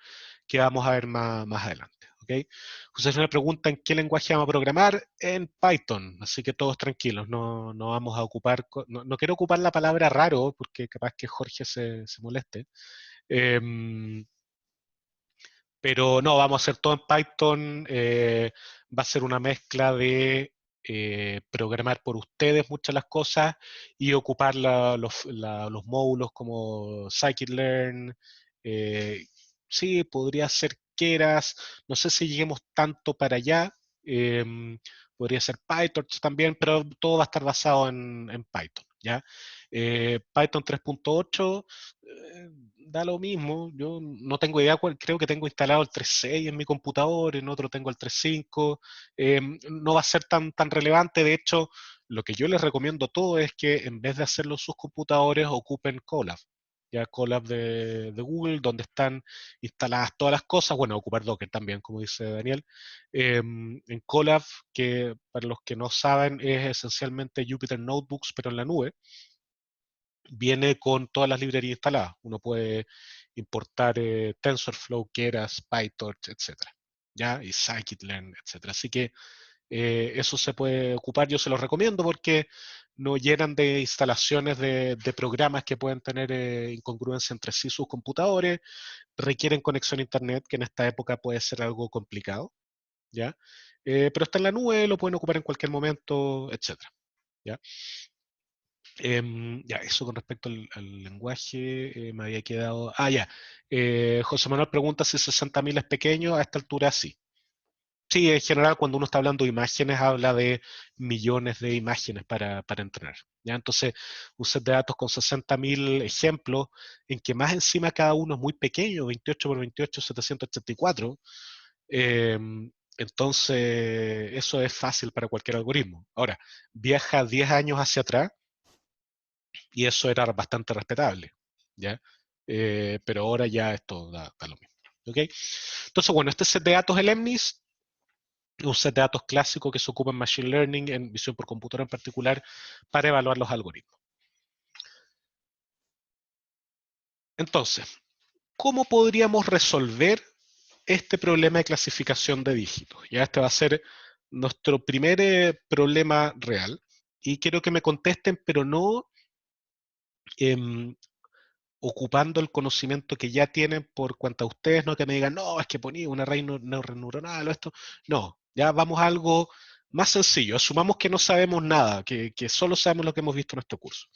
que vamos a ver más adelante. ¿Okay? José me pregunta en qué lenguaje vamos a programar, en Python, así que todos tranquilos, no vamos a ocupar, no quiero ocupar la palabra raro, porque capaz que Jorge se moleste, pero no, vamos a hacer todo en Python, va a ser una mezcla de programar por ustedes muchas de las cosas y ocupar los módulos como scikit-learn, eh, sí, podría ser Keras, no sé si lleguemos tanto para allá, podría ser PyTorch también, pero todo va a estar basado en Python, ¿ya? Python 3.8, da lo mismo, yo no tengo idea cuál, creo que tengo instalado el 3.6 en mi computador, en otro tengo el 3.5, no va a ser tan relevante, de hecho, lo que yo les recomiendo todo es que en vez de hacerlo en sus computadores, ocupen Colab, ya Colab de Google, donde están instaladas todas las cosas, bueno, ocupar Docker también, como dice Daniel, en Colab, que para los que no saben es esencialmente Jupyter Notebooks, pero en la nube, viene con todas las librerías instaladas. Uno puede importar TensorFlow, Keras, PyTorch, etcétera, ¿ya? Y Scikit-learn, etcétera. Así que eso se puede ocupar, yo se los recomiendo porque no llenan de instalaciones de programas que pueden tener incongruencia entre sí sus computadores, requieren conexión a internet, que en esta época puede ser algo complicado, ¿ya? Pero está en la nube, lo pueden ocupar en cualquier momento, etcétera, ¿ya? Ya, eso con respecto al lenguaje, me había quedado. Ah, ya. José Manuel pregunta si 60.000 es pequeño, a esta altura sí. Sí, en general, cuando uno está hablando de imágenes, habla de millones de imágenes para entrenar. ¿Ya? Entonces, un set de datos con 60.000 ejemplos, en que más encima cada uno es muy pequeño, 28 por 28, 784. Entonces, eso es fácil para cualquier algoritmo. Ahora, viaja 10 años hacia atrás y eso era bastante respetable, ¿ya? Pero ahora ya esto da lo mismo, ¿ok? Entonces, bueno, este set de datos, el EMNIS, es un set de datos clásico que se ocupa en Machine Learning, en visión por computadora en particular, para evaluar los algoritmos. Entonces, ¿cómo podríamos resolver este problema de clasificación de dígitos? Ya este va a ser nuestro primer problema real. Y quiero que me contesten, pero no eh, ocupando el conocimiento que ya tienen por cuanto a ustedes, no que me digan, no, es que ponía una raíz neuronal o esto. No, ya vamos a algo más sencillo. Asumamos que no sabemos nada, que solo sabemos lo que hemos visto en nuestro curso.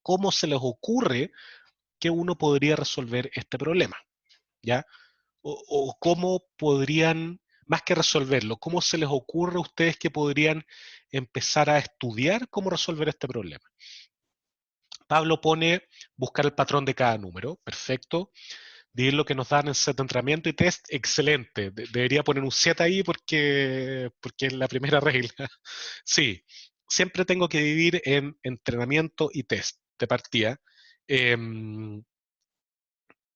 ¿Cómo se les ocurre que uno podría resolver este problema? ¿Ya? O cómo podrían, más que resolverlo, cómo se les ocurre a ustedes que podrían empezar a estudiar cómo resolver este problema? Pablo pone buscar el patrón de cada número, perfecto. Dividir lo que nos dan en set de entrenamiento y test, excelente. Debería poner un 7 ahí porque es la primera regla. Sí, siempre tengo que dividir en entrenamiento y test de partida.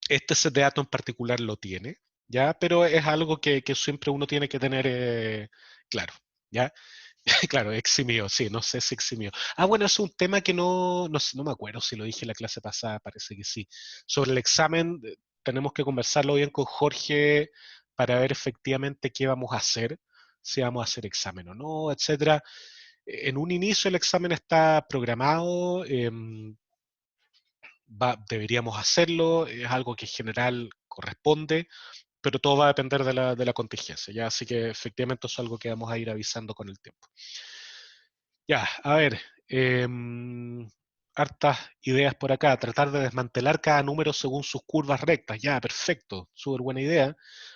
Este set de datos en particular lo tiene, ¿ya? Pero es algo que siempre uno tiene que tener claro, ¿ya? Claro, eximió, sí, no sé si eximió. Ah, bueno, es un tema que no me acuerdo si lo dije en la clase pasada, parece que sí. Sobre el examen, tenemos que conversarlo bien con Jorge para ver efectivamente qué vamos a hacer, si vamos a hacer examen o no, etcétera. En un inicio el examen está programado, deberíamos hacerlo, es algo que en general corresponde, pero todo va a depender de la contingencia, ¿ya? Así que efectivamente eso es algo que vamos a ir avisando con el tiempo. Ya, a ver. hartas ideas por acá. Tratar de desmantelar cada número según sus curvas rectas. Ya, perfecto. Súper buena idea.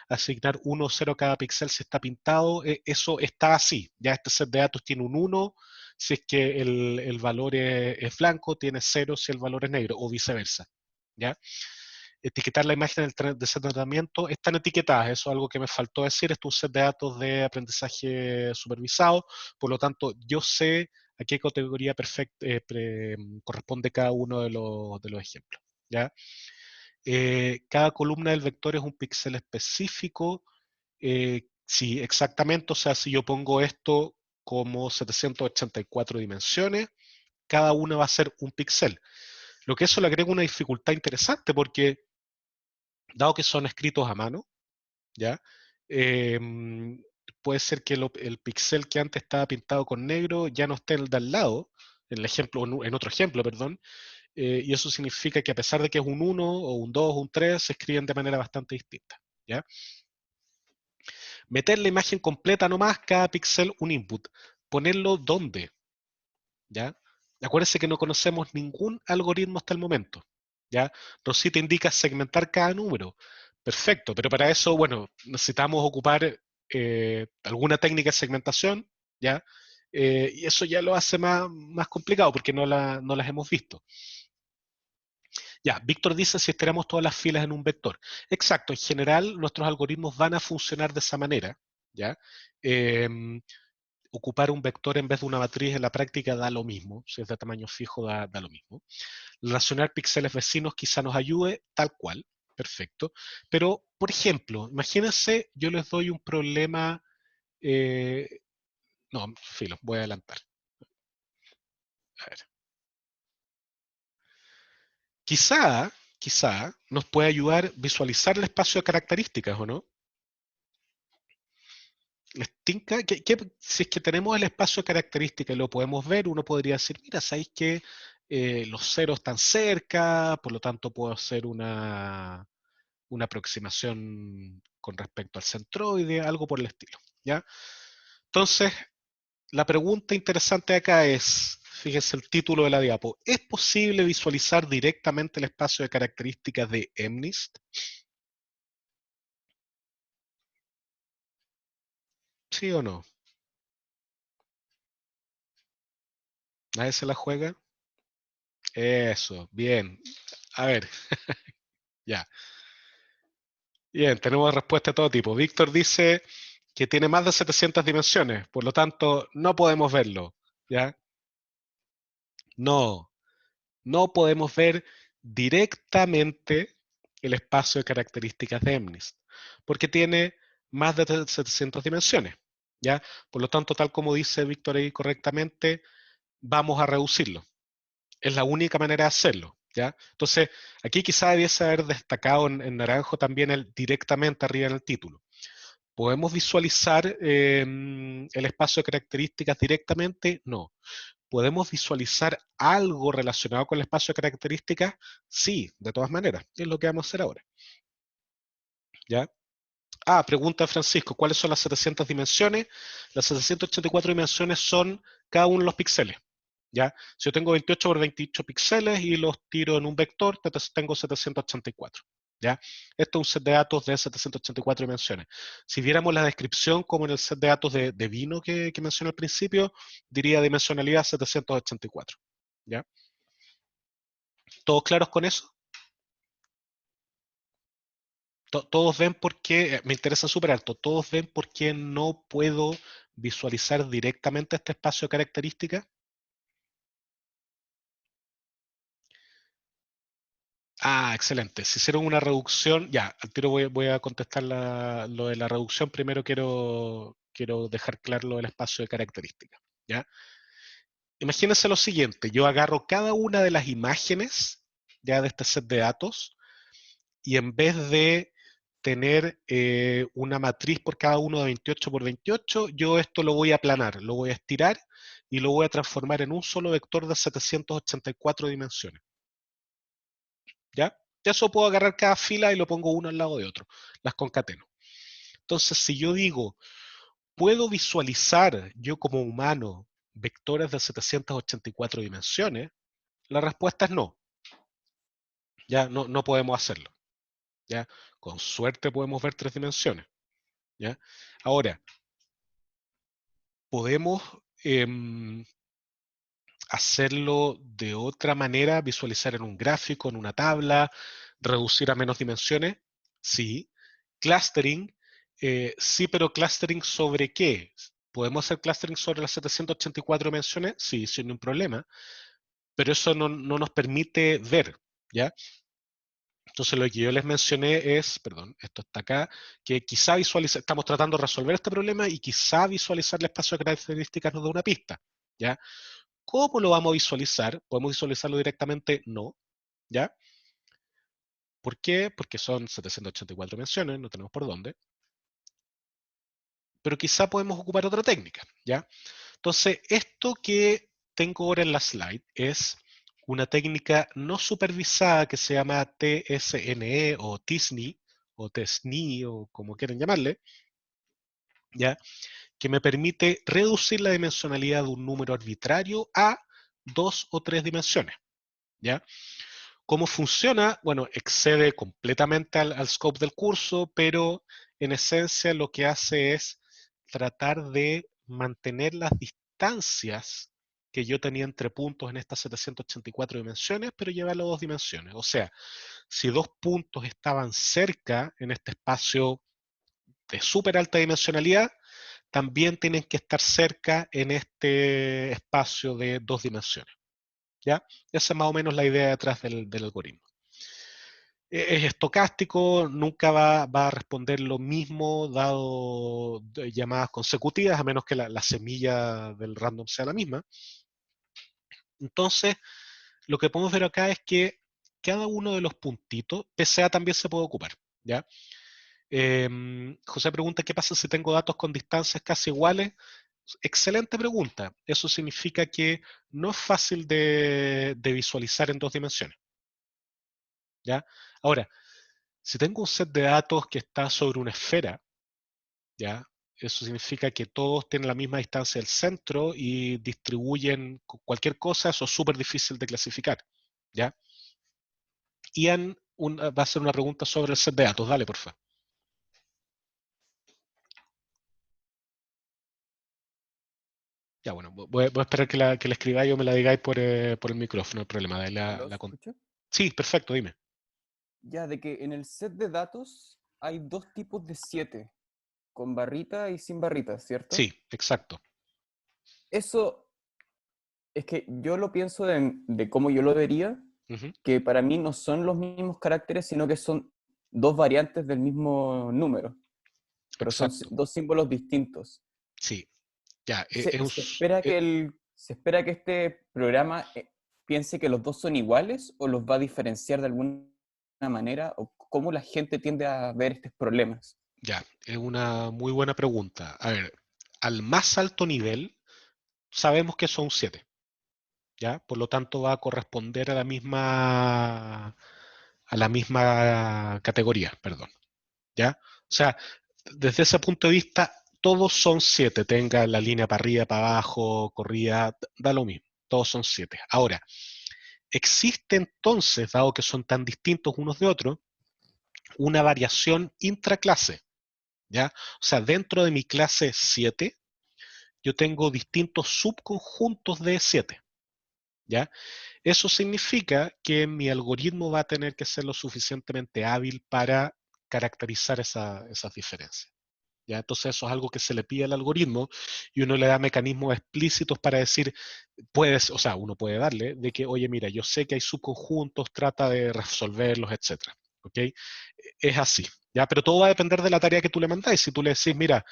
Asignar 1 o 0 a cada píxel si está pintado. Eso está así. Ya este set de datos tiene un 1 si es que el valor es blanco, tiene 0 si el valor es negro, o viceversa. ¿Ya? Etiquetar la imagen de ese tratamiento están etiquetadas, eso es algo que me faltó decir, esto es un set de datos de aprendizaje supervisado, por lo tanto yo sé a qué categoría corresponde cada uno de los ejemplos. ¿Ya? Cada columna del vector es un píxel específico, sí, exactamente, o sea, si yo pongo esto como 784 dimensiones, cada una va a ser un píxel. Lo que eso le agrega una dificultad interesante porque dado que son escritos a mano, ¿ya? Puede ser que el píxel que antes estaba pintado con negro ya no esté el de al lado, en, el ejemplo, en otro ejemplo, perdón, y eso significa que a pesar de que es un 1 o un 2 o un 3, se escriben de manera bastante distinta, ¿ya? Meter la imagen completa nomás, cada píxel un input. Ponerlo ¿dónde? ¿Ya? Acuérdense que no conocemos ningún algoritmo hasta el momento, ¿ya? Rosita indica segmentar cada número. Perfecto, pero para eso, bueno, necesitamos ocupar alguna técnica de segmentación, ¿ya? Y eso ya lo hace más complicado porque no las hemos visto. Ya, Víctor dice si estiramos todas las filas en un vector. Exacto, en general nuestros algoritmos van a funcionar de esa manera, ¿ya? Ocupar un vector en vez de una matriz en la práctica da lo mismo, si es de tamaño fijo da lo mismo. Relacionar píxeles vecinos quizá nos ayude, tal cual, perfecto. Pero, por ejemplo, imagínense, yo les doy un problema, eh, no, filo, voy a adelantar. A ver. Quizá nos puede ayudar visualizar el espacio de características, ¿o no? ¿Les tinca? Si es que tenemos el espacio de características y lo podemos ver, uno podría decir, mira, ¿sabéis que los ceros están cerca? Por lo tanto, puedo hacer una aproximación con respecto al centroide, algo por el estilo, ¿ya? Entonces, la pregunta interesante acá es, fíjese el título de la diapo, ¿es posible visualizar directamente el espacio de características de MNIST? ¿Sí o no? ¿Nadie se la juega? Eso, bien. A ver, ya. Bien, tenemos respuesta de todo tipo. Víctor dice que tiene más de 700 dimensiones, por lo tanto, no podemos verlo, ¿ya? No, no podemos ver directamente el espacio de características de MNIST, porque tiene más de 700 dimensiones, ¿ya? Por lo tanto, tal como dice Víctor ahí correctamente, vamos a reducirlo. Es la única manera de hacerlo, ¿ya? Entonces, aquí quizá debiese haber destacado en naranjo también el directamente arriba en el título. ¿Podemos visualizar el espacio de características directamente? No. ¿Podemos visualizar algo relacionado con el espacio de características? Sí, de todas maneras. Es lo que vamos a hacer ahora. ¿Ya? Ah, pregunta Francisco, ¿cuáles son las 700 dimensiones? Las 784 dimensiones son cada uno de los píxeles. ¿Ya? Si yo tengo 28 por 28 píxeles y los tiro en un vector, tengo 784. ¿Ya? Esto es un set de datos de 784 dimensiones. Si viéramos la descripción como en el set de datos de vino que mencioné al principio, diría dimensionalidad 784. ¿Ya? ¿Todos claros con eso? Todos ven por qué, me interesa súper alto, todos ven por qué no puedo visualizar directamente este espacio de características. Ah, excelente. Si hicieron una reducción, ya, al tiro voy a contestar lo de la reducción. Primero quiero dejar claro lo del espacio de características. ¿Ya? Imagínense lo siguiente, yo agarro cada una de las imágenes ya de este set de datos y en vez de tener una matriz por cada uno de 28 por 28, yo esto lo voy a aplanar, lo voy a estirar y lo voy a transformar en un solo vector de 784 dimensiones. ¿Ya? De eso puedo agarrar cada fila y lo pongo uno al lado de otro, las concateno. Entonces, si yo digo, puedo visualizar yo como humano vectores de 784 dimensiones, La respuesta es no. Ya no podemos hacerlo. ¿Ya? Con suerte podemos ver 3 dimensiones. ¿Ya? Ahora, podemos hacerlo de otra manera, visualizar en un gráfico, en una tabla, reducir a menos dimensiones. Sí. Clustering, sí, pero clustering ¿sobre qué? ¿Podemos hacer clustering sobre las 784 dimensiones? Sí, sin ningún problema, pero eso no nos permite ver, ¿ya? Entonces lo que yo les mencioné es, perdón, esto está acá, que quizá estamos tratando de resolver este problema y quizá visualizar el espacio de características nos da una pista, ¿ya? ¿Cómo lo vamos a visualizar? ¿Podemos visualizarlo directamente? No, ¿ya? ¿Por qué? Porque son 784 dimensiones, no tenemos por dónde. Pero quizá podemos ocupar otra técnica, ¿ya? Entonces, esto que tengo ahora en la slide es una técnica no supervisada que se llama TSNE o TSNE o TSNE o como quieran llamarle, ¿ya? Que me permite reducir la dimensionalidad de un número arbitrario a 2 o 3 dimensiones, ¿ya? ¿Cómo funciona? Bueno, excede completamente al scope del curso, pero en esencia lo que hace es tratar de mantener las distancias que yo tenía entre puntos en estas 784 dimensiones, pero llevarlo a 2 dimensiones. O sea, si 2 puntos estaban cerca en este espacio de súper alta dimensionalidad, también tienen que estar cerca en este espacio de 2 dimensiones. ¿Ya? Esa es más o menos la idea detrás del algoritmo. Es estocástico, nunca va a responder lo mismo dado llamadas consecutivas, a menos que la semilla del random sea la misma. Entonces, lo que podemos ver acá es que cada uno de los puntitos, PCA también se puede ocupar, ¿ya? José pregunta, ¿qué pasa si tengo datos con distancias casi iguales? Excelente pregunta. Eso significa que no es fácil de visualizar en 2 dimensiones, ¿ya? Ahora, si tengo un set de datos que está sobre una esfera, ¿ya? Eso significa que todos tienen la misma distancia del centro y distribuyen cualquier cosa, eso es súper difícil de clasificar, ¿ya? Ian va a hacer una pregunta sobre el set de datos. Dale, por favor. Ya, bueno, voy a esperar que la escribáis o me la digáis por el micrófono, no hay problema. ¿Aló, se escucha? Sí, perfecto, dime. Ya, de que en el set de datos hay dos tipos de 7, con barrita y sin barrita, ¿cierto? Sí, exacto. Eso es que yo lo pienso de cómo yo lo vería, Ujú, que para mí no son los mismos caracteres, sino que son dos variantes del mismo número, pero son exacto. dos símbolos distintos. Sí, ya, Se, se espera que se espera que este programa piense que los dos son iguales o los va a diferenciar de alguna manera, o cómo la gente tiende a ver estos problemas. ya, es una muy buena pregunta. A ver, al más alto nivel sabemos que son 7. ¿Ya? Por lo tanto, va a corresponder a la misma categoría, perdón, ¿ya? O sea, desde ese punto de vista, todos son 7, tenga la línea para arriba, para abajo, corrida, da lo mismo, todos son 7. Ahora, existe entonces, dado que son tan distintos unos de otros, una variación intraclase, ¿ya? O sea, dentro de mi clase 7, yo tengo distintos subconjuntos de 7, ¿ya? Eso significa que mi algoritmo va a tener que ser lo suficientemente hábil para caracterizar esas diferencias. ¿Ya? Entonces eso es algo que se le pide al algoritmo y uno le da mecanismos explícitos para decir, o sea, uno puede darle de que, oye, mira, yo sé que hay subconjuntos, trata de resolverlos, etcétera. ¿Ok? Es así. ¿Ya? Pero todo va a depender de la tarea que tú le mandáis. Si tú le decís, mira,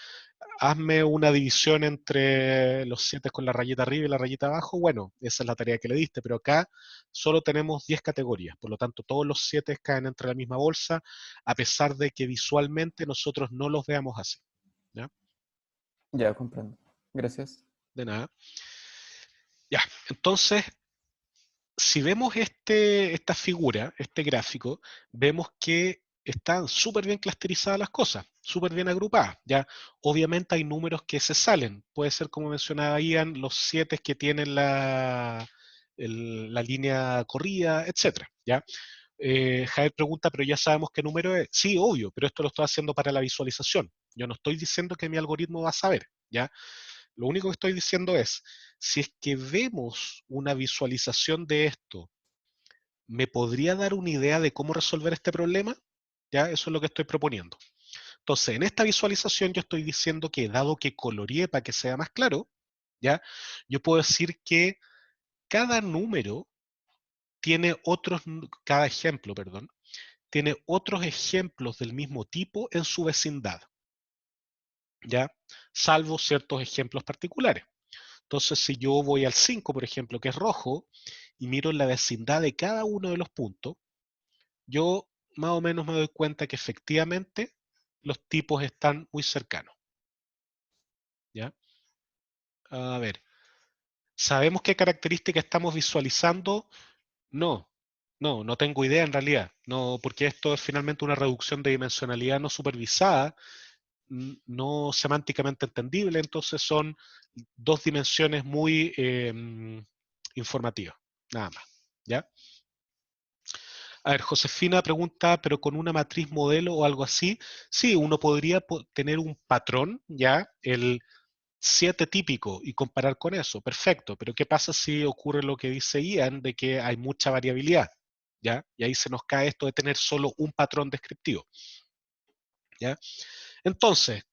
hazme una división entre los 7 con la rayita arriba y la rayita abajo, bueno, esa es la tarea que le diste, pero acá solo tenemos 10 categorías, por lo tanto todos los 7 caen entre la misma bolsa, a pesar de que visualmente nosotros no los veamos así. ¿Ya? Ya, comprendo. Gracias. De nada. Ya, entonces, si vemos esta figura, este gráfico, vemos que están súper bien clusterizadas las cosas, súper bien agrupadas. Ya, obviamente hay números que se salen. Puede ser, como mencionaba Ian, los 7 que tienen la línea corrida, etcétera, ¿ya? Javier pregunta, pero ya sabemos qué número es. Sí, obvio, pero esto lo estoy haciendo para la visualización. Yo no estoy diciendo que mi algoritmo va a saber, ¿ya? Lo único que estoy diciendo es, si es que vemos una visualización de esto, ¿me podría dar una idea de cómo resolver este problema? ¿Ya? Eso es lo que estoy proponiendo. Entonces, en esta visualización yo estoy diciendo que, dado que coloreé para que sea más claro, ¿ya? Yo puedo decir que cada número tiene cada ejemplo, perdón, tiene otros ejemplos del mismo tipo en su vecindad, ¿ya? Salvo ciertos ejemplos particulares. Entonces, si yo voy al 5, por ejemplo, que es rojo, y miro en la vecindad de cada uno de los puntos, yo más o menos me doy cuenta que efectivamente los tipos están muy cercanos, ¿ya? A ver, ¿sabemos qué característica estamos visualizando? No, no tengo idea en realidad. No, porque esto es finalmente una reducción de dimensionalidad no supervisada, no semánticamente entendible, entonces son dos dimensiones muy informativas, nada más. ¿Ya? A ver, Josefina pregunta, pero con una matriz modelo o algo así, sí, uno podría tener un patrón, ¿ya? El 7 típico y comparar con eso, perfecto, pero ¿qué pasa si ocurre lo que dice Ian de que hay mucha variabilidad? ¿Ya? Y ahí se nos cae esto de tener solo un patrón descriptivo. ¿Ya? Entonces,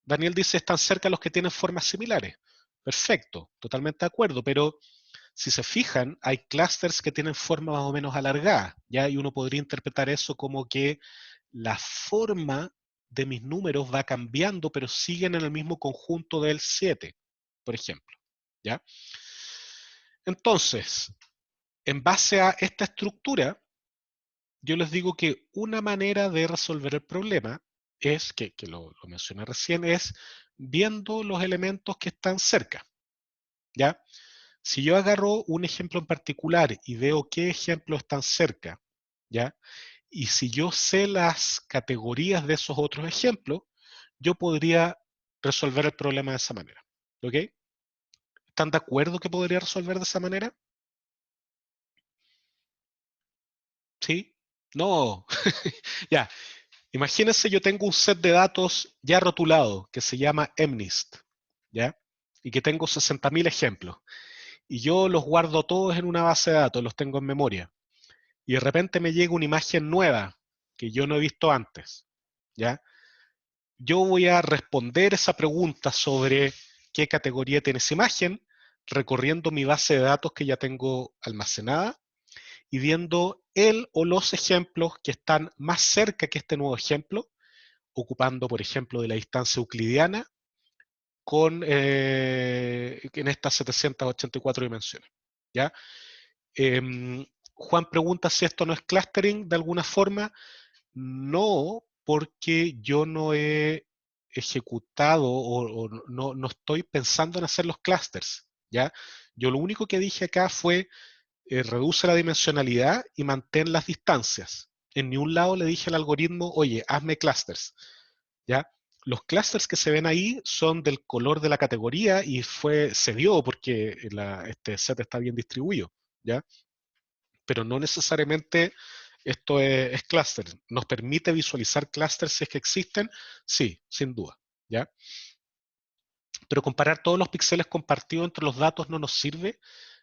Daniel dice, están cerca los que tienen formas similares. Perfecto, totalmente de acuerdo, pero si se fijan, hay clústeres que tienen forma más o menos alargada, ¿ya? Y uno podría interpretar eso como que la forma de mis números va cambiando, pero siguen en el mismo conjunto del 7, por ejemplo, ¿ya? Entonces, en base a esta estructura, yo les digo que una manera de resolver el problema es, que lo mencioné recién, es viendo los elementos que están cerca, ¿ya? Si yo agarro un ejemplo en particular y veo qué ejemplos están cerca, ¿ya? Y si yo sé las categorías de esos otros ejemplos, yo podría resolver el problema de esa manera, ¿ok? ¿Están de acuerdo que podría resolver de esa manera? ¿Sí? No. Ya, imagínense, yo tengo un set de datos ya rotulado que se llama MNIST, ¿ya? Y que tengo 60.000 ejemplos. Y yo los guardo todos en una base de datos, los tengo en memoria. Y de repente me llega una imagen nueva que yo no he visto antes, ¿ya? Yo voy a responder esa pregunta sobre qué categoría tiene esa imagen, recorriendo mi base de datos que ya tengo almacenada y viendo el o los ejemplos que están más cerca que este nuevo ejemplo, ocupando, por ejemplo, de la distancia euclidiana en estas 784 dimensiones. ¿Ya? Juan pregunta si esto no es clustering de alguna forma. No, porque yo no he ejecutado o no estoy pensando en hacer los clusters. ¿Ya? Yo lo único que dije acá fue reduce la dimensionalidad y mantén las distancias. En ningún lado le dije al algoritmo, oye, hazme clusters. ¿Ya? Los clusters que se ven ahí son del color de la categoría y se dio porque este set está bien distribuido, ¿ya? Pero no necesariamente esto es cluster. ¿Nos permite visualizar clusters si es que existen? Sí, sin duda, ¿ya? Pero comparar todos los píxeles compartidos entre los datos no nos sirve.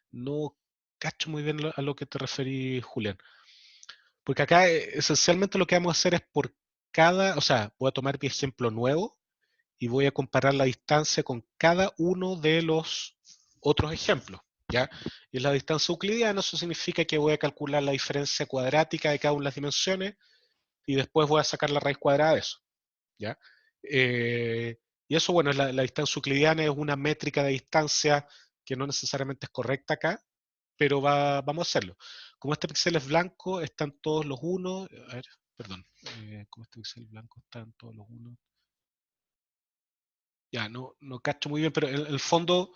No cacho muy bien a lo que te referí, Julián. Porque acá esencialmente lo que vamos a hacer es por o sea, voy a tomar mi ejemplo nuevo y voy a comparar la distancia con cada uno de los otros ejemplos, ¿ya? Y es la distancia euclidiana, eso significa que voy a calcular la diferencia cuadrática de cada una de las dimensiones y después voy a sacar la raíz cuadrada de eso, ¿ya? Y eso, bueno, la distancia euclidiana es una métrica de distancia que no necesariamente es correcta acá, pero vamos a hacerlo. Como este píxel es blanco, están todos los unos, a ver, perdón, como este píxel blanco están todos los unos, ya, no cacho muy bien, pero en el fondo,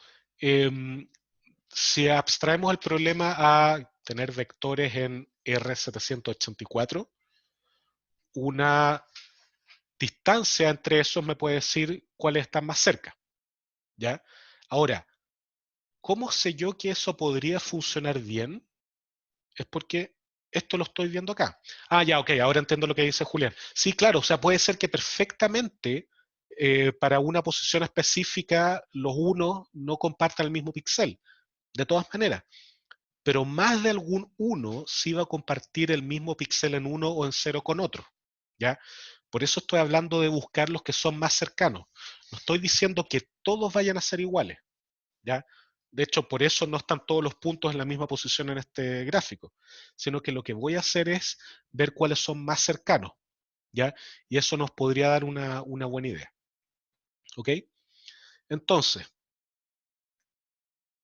si abstraemos el problema a tener vectores en R784, una distancia entre esos me puede decir cuáles están más cerca, ¿ya? Ahora, ¿Cómo sé yo que eso podría funcionar bien? Es porque esto lo estoy viendo acá. Ah, ya, ok, ahora entiendo lo que dice Julián. Sí, claro, o sea, puede ser que perfectamente para una posición específica los unos no compartan el mismo píxel, de todas maneras, pero más de algún uno sí va a compartir el mismo píxel en uno o en cero con otro, ¿ya? Por eso estoy hablando de buscar los que son más cercanos. No estoy diciendo que todos vayan a ser iguales, ¿ya? De hecho, por eso no están todos los puntos en la misma posición en este gráfico, sino que lo que voy a hacer es ver cuáles son más cercanos, ¿ya? Y eso nos podría dar una buena idea, ¿ok? Entonces,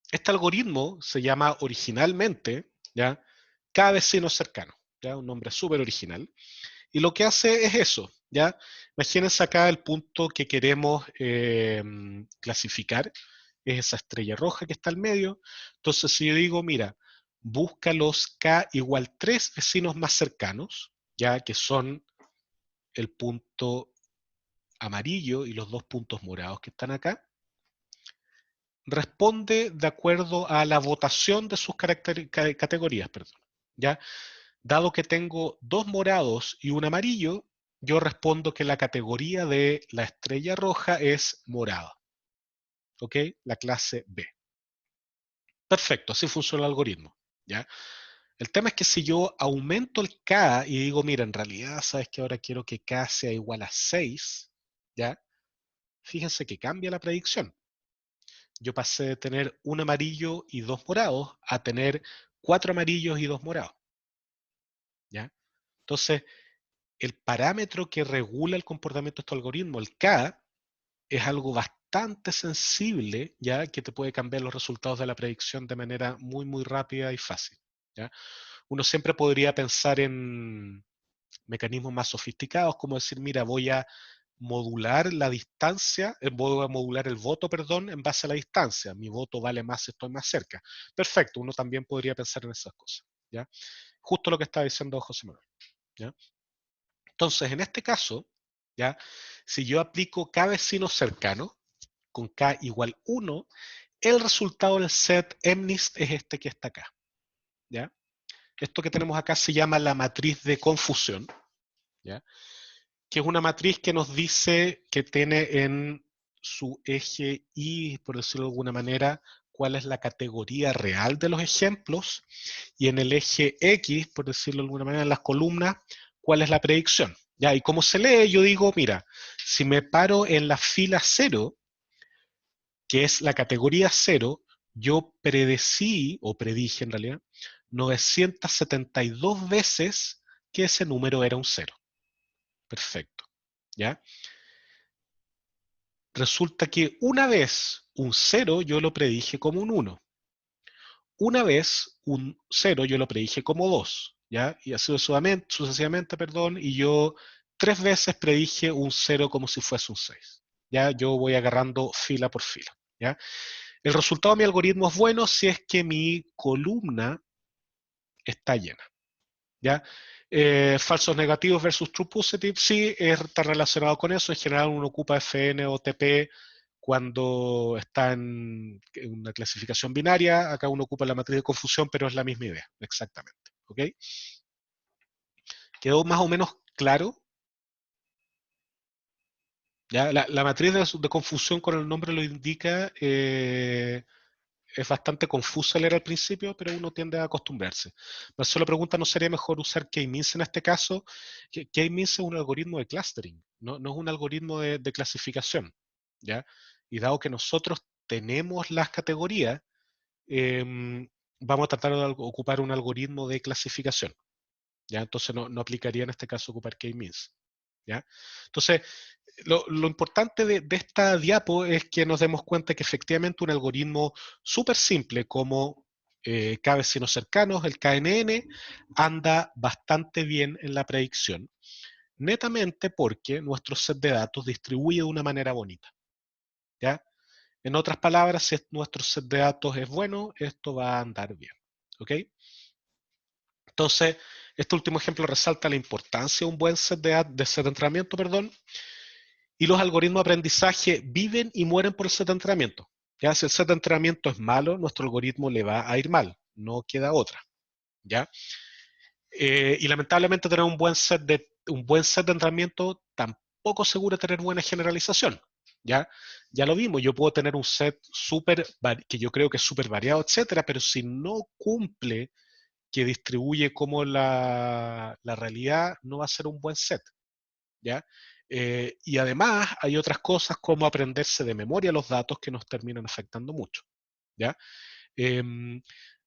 este algoritmo se llama originalmente, ¿ya? Cada vecino cercano, ¿ya? Un nombre súper original. Y lo que hace es eso, ¿ya? Imagínense acá el punto que queremos clasificar, es esa estrella roja que está al medio. Entonces, si yo digo, mira, busca los K igual 3 vecinos más cercanos, ya que son el punto amarillo y los dos puntos morados que están acá, responde de acuerdo a la votación de sus categorías, perdón, ¿ya? Dado que tengo dos morados y un amarillo, yo respondo que la categoría de la estrella roja es morada. ¿Ok? La clase B. Perfecto, así funciona el algoritmo. ¿Ya? El tema es que si yo aumento el K y digo, mira, en realidad, sabes que ahora quiero que K sea igual a 6, ¿ya? Fíjense que cambia la predicción. Yo pasé de tener un amarillo y dos morados a tener cuatro amarillos y dos morados. ¿Ya? Entonces, el parámetro que regula el comportamiento de este algoritmo, el K, es algo bastante sensible, ya que te puede cambiar los resultados de la predicción de manera muy, muy rápida y fácil. ¿Ya? Uno siempre podría pensar en mecanismos más sofisticados, como decir, mira, voy a modular la distancia, voy a modular el voto, perdón, en base a la distancia. Mi voto vale más si estoy más cerca. Perfecto, uno también podría pensar en esas cosas. ¿Ya? Justo lo que estaba diciendo José Manuel. ¿Ya? Entonces, en este caso, ¿ya? Si yo aplico K vecino cercano, con K igual 1, el resultado del set MNIST es este que está acá. ¿Ya? Esto que tenemos acá se llama la matriz de confusión, ¿ya? Que es una matriz que nos dice que tiene en su eje Y, por decirlo de alguna manera, cuál es la categoría real de los ejemplos, y en el eje X, por decirlo de alguna manera, en las columnas, cuál es la predicción. ¿Ya? Y como se lee, yo digo, mira, si me paro en la fila 0, que es la categoría 0, yo predecí, o predije en realidad, 972 veces que ese número era un 0. Perfecto. ¿Ya? Resulta que una vez un 0 yo lo predije como un 1. Una vez un 0 yo lo predije como 2. ¿Ya? Y así sucesivamente, perdón, y yo 3 veces predije un 0 como si fuese un 6. ¿Ya? Yo voy agarrando fila por fila. ¿Ya? El resultado de mi algoritmo es bueno si es que mi columna está llena. ¿Ya? Falsos negativos versus true positive, sí, está relacionado con eso. En general uno ocupa FN o TP cuando está en una clasificación binaria. Acá uno ocupa la matriz de confusión, pero es la misma idea, exactamente. ¿Ok? ¿Quedó más o menos claro? ¿Ya? La matriz de confusión con el nombre lo indica. Es bastante confusa leer al principio, pero uno tiende a acostumbrarse. Marcelo pregunta, ¿no sería mejor usar K-means en este caso? K-means es un algoritmo de clustering, no es un algoritmo de clasificación, ¿ya? Y dado que nosotros tenemos las categorías, vamos a tratar de ocupar un algoritmo de clasificación, ¿ya? Entonces no aplicaría en este caso ocupar K-means, ¿ya? Entonces, lo importante de esta diapo es que nos demos cuenta que efectivamente un algoritmo súper simple como K vecinos cercanos, el KNN, anda bastante bien en la predicción, netamente porque nuestro set de datos distribuye de una manera bonita. ¿Ya? En otras palabras, si nuestro set de datos es bueno, esto va a andar bien. ¿Ok? Entonces, este último ejemplo resalta la importancia de un buen set de set de entrenamiento, perdón, y los algoritmos de aprendizaje viven y mueren por el set de entrenamiento. Ya, si el set de entrenamiento es malo, nuestro algoritmo le va a ir mal, no queda otra. ¿Ya? Y lamentablemente tener un buen set de entrenamiento tampoco asegura tener buena generalización. ¿Ya? Ya lo vimos, yo puedo tener un set que yo creo que es súper variado, etcétera, pero si no cumple que distribuye como la realidad, no va a ser un buen set. ¿Ya? Y además hay otras cosas como aprenderse de memoria los datos que nos terminan afectando mucho. ¿Ya? Em,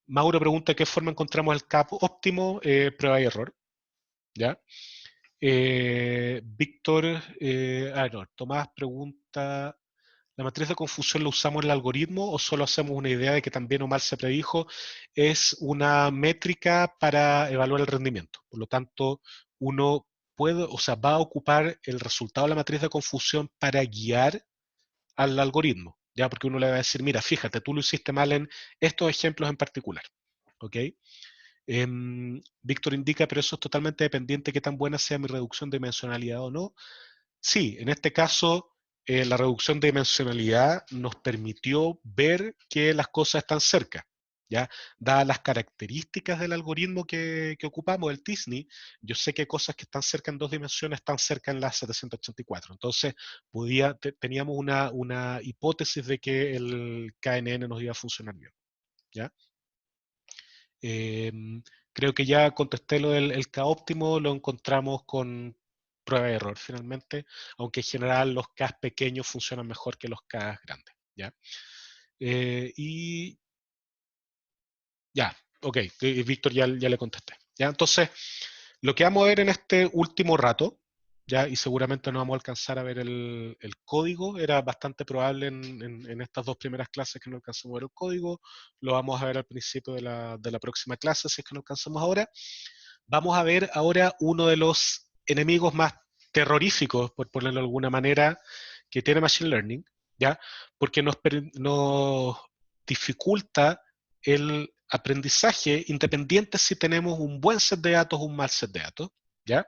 Mauro pregunta de qué forma encontramos el capo óptimo, prueba y error. ¿Ya? Víctor, no, Tomás pregunta, ¿la matriz de confusión la usamos en el algoritmo o solo hacemos una idea de que también o mal se predijo? Es una métrica para evaluar el rendimiento. Por lo tanto, uno puede, o sea, va a ocupar el resultado de la matriz de confusión para guiar al algoritmo, ¿ya? Porque uno le va a decir, mira, fíjate, tú lo hiciste mal en estos ejemplos en particular, ¿ok? Víctor indica, pero eso es totalmente dependiente de qué tan buena sea mi reducción de dimensionalidad o no. Sí, en este caso, la reducción de dimensionalidad nos permitió ver que las cosas están cerca. ¿Ya? Dadas las características del algoritmo que ocupamos, el Disney, yo sé que cosas que están cerca en dos dimensiones están cerca en la 784. Entonces, teníamos una hipótesis de que el KNN nos iba a funcionar bien. ¿Ya? Creo que ya contesté lo del el K óptimo, lo encontramos con prueba de error finalmente, aunque en general los K pequeños funcionan mejor que los K grandes. ¿Ya? Y ya, ok, Víctor ya le contesté. ¿Ya? Entonces, lo que vamos a ver en este último rato, ya, y seguramente no vamos a alcanzar a ver el código, era bastante probable en estas dos primeras clases que no alcanzamos a ver el código, lo vamos a ver al principio de la próxima clase, si es que no alcanzamos ahora. Vamos a ver ahora uno de los enemigos más terroríficos, por ponerlo de alguna manera, que tiene Machine Learning, ¿ya? Porque nos dificulta el aprendizaje independiente si tenemos un buen set de datos o un mal set de datos, ¿ya?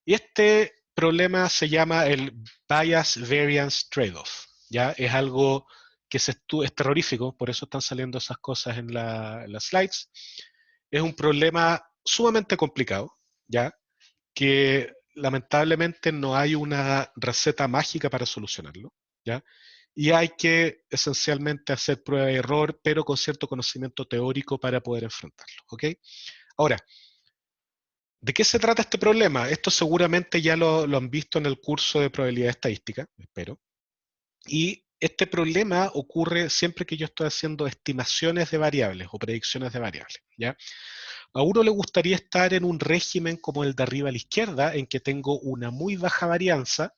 Y este problema se llama el Bias Variance Trade-off, ¿ya? Es algo que es terrorífico, por eso están saliendo esas cosas en las slides. Es un problema sumamente complicado, ¿ya? Que lamentablemente no hay una receta mágica para solucionarlo, ¿ya? Y hay que esencialmente hacer prueba y error, pero con cierto conocimiento teórico para poder enfrentarlo, ¿ok? Ahora, ¿de qué se trata este problema? Esto seguramente ya lo han visto en el curso de probabilidad estadística, espero. Y este problema ocurre siempre que yo estoy haciendo estimaciones de variables o predicciones de variables, ¿ya? A uno le gustaría estar en un régimen como el de arriba a la izquierda, en que tengo una muy baja varianza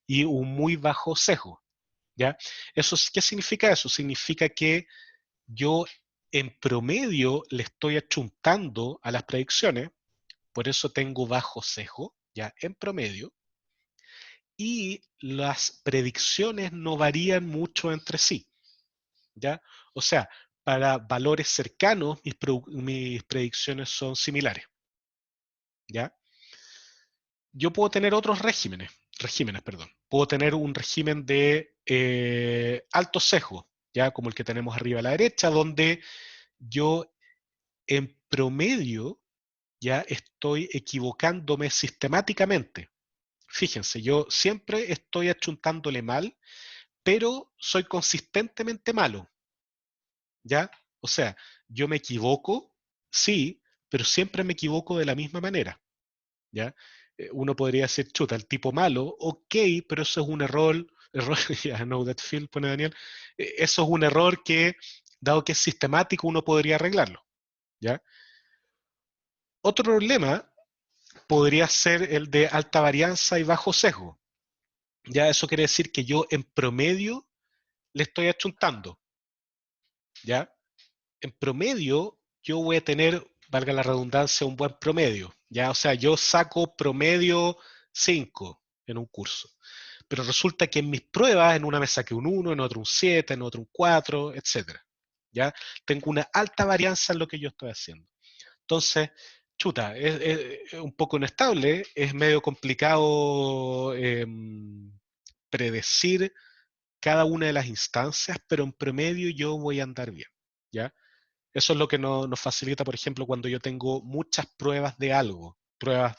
y un muy bajo sesgo, ¿ya? ¿Qué significa eso? Significa que yo en promedio le estoy achuntando a las predicciones, por eso tengo bajo sesgo, ya en promedio, y las predicciones no varían mucho entre sí, ¿ya? O sea, para valores cercanos, mis predicciones son similares, ¿ya? Yo puedo tener otros regímenes, perdón. Puedo tener un régimen de alto sesgo, ya como el que tenemos arriba a la derecha, donde yo en promedio ya estoy equivocándome sistemáticamente. Fíjense, yo siempre estoy achuntándole mal, pero soy consistentemente malo, ¿ya? O sea, yo me equivoco, sí, pero siempre me equivoco de la misma manera. ¿Ya? Uno podría decir, chuta, el tipo malo, ok, pero eso es un error, ya, yeah, know that feel, pone Daniel, eso es un error que, dado que es sistemático, uno podría arreglarlo, ¿ya? Otro problema podría ser el de alta varianza y bajo sesgo, ¿ya? Eso quiere decir que yo en promedio le estoy achuntando, ¿ya? En promedio yo voy a tener, valga la redundancia, un buen promedio, ¿ya? O sea, yo saco promedio 5 en un curso. Pero resulta que en mis pruebas, en una me saqué un 1, en otro un 7, en otro un 4, etcétera. ¿Ya? Tengo una alta varianza en lo que yo estoy haciendo. Entonces, chuta, es un poco inestable, es medio complicado predecir cada una de las instancias, pero en promedio yo voy a andar bien, ¿ya? Eso es lo que nos facilita, por ejemplo, cuando yo tengo muchas pruebas de algo. Pruebas,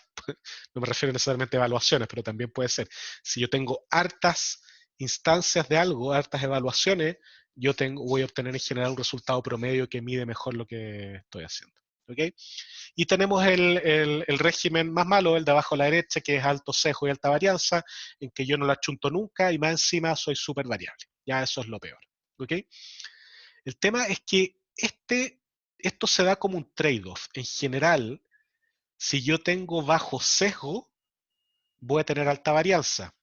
no me refiero necesariamente a evaluaciones, pero también puede ser. Si yo tengo hartas instancias de algo, hartas evaluaciones, voy a obtener en general un resultado promedio que mide mejor lo que estoy haciendo. ¿Ok? Y tenemos el régimen más malo, el de abajo a la derecha, que es alto sesgo y alta varianza, en que yo no la chunto nunca y más encima soy súper variable. Ya eso es lo peor. ¿Ok? El tema es que esto se da como un trade-off. En general, si yo tengo bajo sesgo, voy a tener alta varianza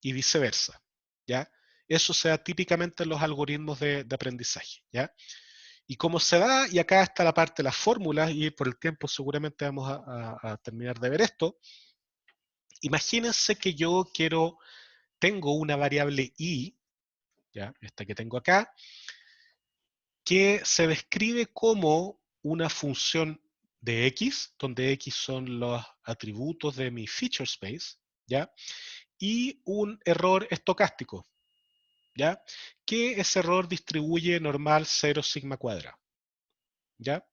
y viceversa. ¿Ya? Eso se da típicamente en los algoritmos de aprendizaje. ¿Ya? Y cómo se da, y acá está la parte de las fórmulas, y por el tiempo seguramente vamos a terminar de ver esto. Imagínense que yo tengo una variable i, ¿ya? Esta que tengo acá, que se describe como una función de x, donde x son los atributos de mi feature space, ¿ya? Y un error estocástico, ¿ya? Que ese error distribuye normal 0 sigma cuadrado, ¿ya?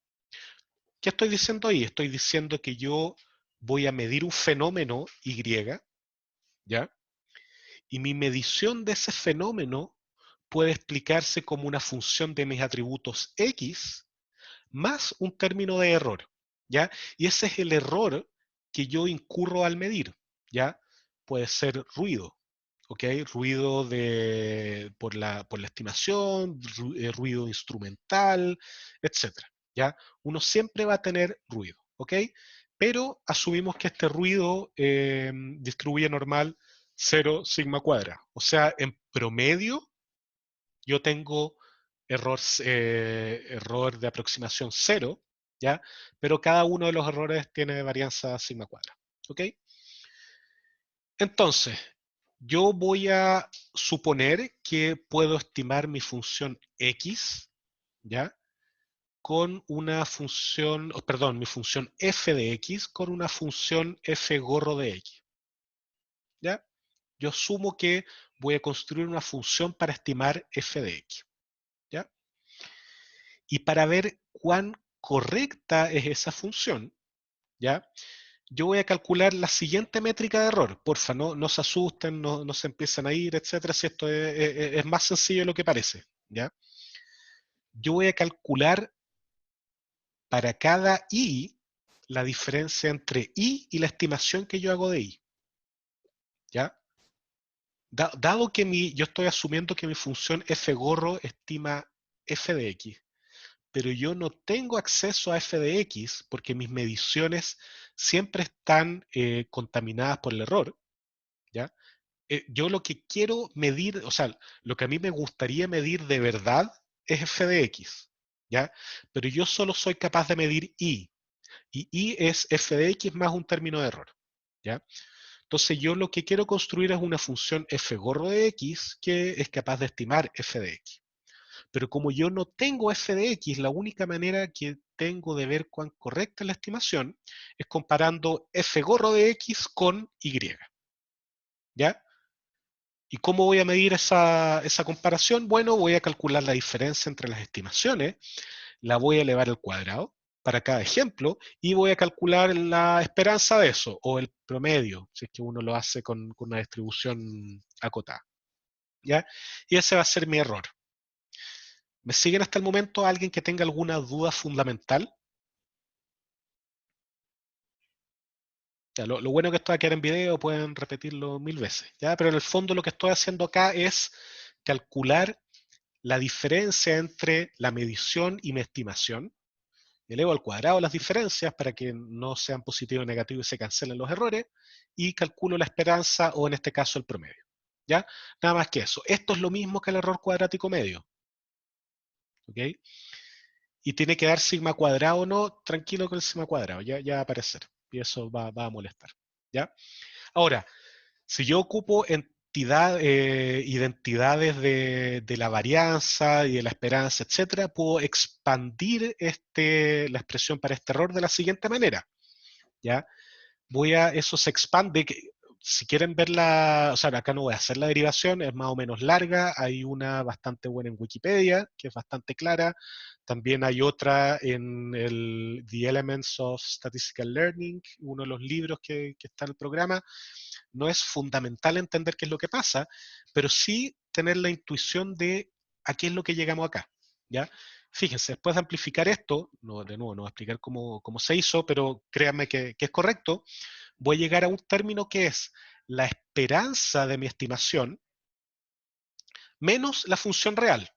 ¿Qué estoy diciendo ahí? Estoy diciendo que yo voy a medir un fenómeno y, ¿ya? Y mi medición de ese fenómeno puede explicarse como una función de mis atributos x más un término de error, ¿ya? Y ese es el error que yo incurro al medir, ¿ya? Puede ser ruido, ¿ok? Ruido por la estimación, ruido instrumental, etcétera, ¿ya? Uno siempre va a tener ruido, ¿ok? Pero asumimos que este ruido distribuye normal 0 sigma cuadra. O sea, en promedio yo tengo error de aproximación 0, ¿ya? Pero cada uno de los errores tiene varianza sigma cuadra, ¿ok? Entonces, yo voy a suponer que puedo estimar mi función x, ¿ya? Con una función, perdón, mi función f de x con una función f gorro de x, ¿ya? Yo asumo que voy a construir una función para estimar f de x, ¿ya? Y para ver cuán correcta es esa función, ¿ya? Yo voy a calcular la siguiente métrica de error. Porfa, no se asusten, no se empiezan a ir, etcétera, si esto es más sencillo de lo que parece, ¿ya? Yo voy a calcular para cada i la diferencia entre i y la estimación que yo hago de i, ¿ya? Dado que yo estoy asumiendo que mi función f gorro estima f de x, pero yo no tengo acceso a f de x porque mis mediciones siempre están contaminadas por el error, ¿ya? Yo lo que quiero medir, o sea, lo que a mí me gustaría medir de verdad es f de x, ¿ya? Pero yo solo soy capaz de medir i, y i es f de x más un término de error, ¿ya? Entonces yo lo que quiero construir es una función f gorro de x que es capaz de estimar f de x. Pero como yo no tengo f de x, la única manera que tengo de ver cuán correcta es la estimación es comparando f gorro de x con y, ¿ya? ¿Y cómo voy a medir esa comparación? Bueno, voy a calcular la diferencia entre las estimaciones, la voy a elevar al cuadrado para cada ejemplo y voy a calcular la esperanza de eso, o el promedio, si es que uno lo hace con una distribución acotada, ¿ya? Y ese va a ser mi error. ¿Me siguen hasta el momento alguien que tenga alguna duda fundamental? Ya, lo bueno que esto va a quedar en video, pueden repetirlo 1000 veces, ¿ya? Pero en el fondo lo que estoy haciendo acá es calcular la diferencia entre la medición y mi estimación. Elevo al cuadrado las diferencias para que no sean positivo o negativo y se cancelen los errores, y calculo la esperanza o en este caso el promedio, ¿ya? Nada más que eso. Esto es lo mismo que el error cuadrático medio, ¿ok? Y tiene que dar sigma cuadrado o no, tranquilo con el sigma cuadrado, ya va a aparecer, y eso va a molestar, ¿ya? Ahora, si yo ocupo identidades de la varianza y de la esperanza, etcétera, puedo expandir la expresión para este error de la siguiente manera, ¿ya? Eso se expande, si quieren verla, o sea, acá no voy a hacer la derivación, es más o menos larga, hay una bastante buena en Wikipedia, que es bastante clara, también hay otra en el The Elements of Statistical Learning, uno de los libros que está en el programa. No es fundamental entender qué es lo que pasa, pero sí tener la intuición de a qué es lo que llegamos acá, ¿ya? Fíjense, después de amplificar esto, no, de nuevo, no voy a explicar cómo se hizo, pero créanme que es correcto, voy a llegar a un término que es la esperanza de mi estimación menos la función real,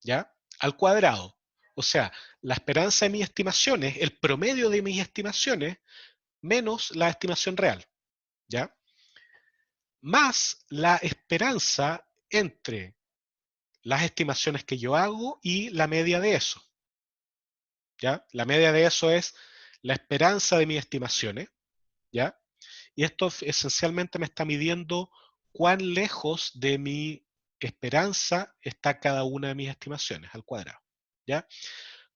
¿ya? Al cuadrado. O sea, la esperanza de mis estimaciones, el promedio de mis estimaciones, menos la estimación real, ¿ya? Más la esperanza entre las estimaciones que yo hago y la media de eso, ¿ya? La media de eso es la esperanza de mis estimaciones, ¿ya? Y esto esencialmente me está midiendo cuán lejos de mi esperanza está cada una de mis estimaciones al cuadrado, ¿ya?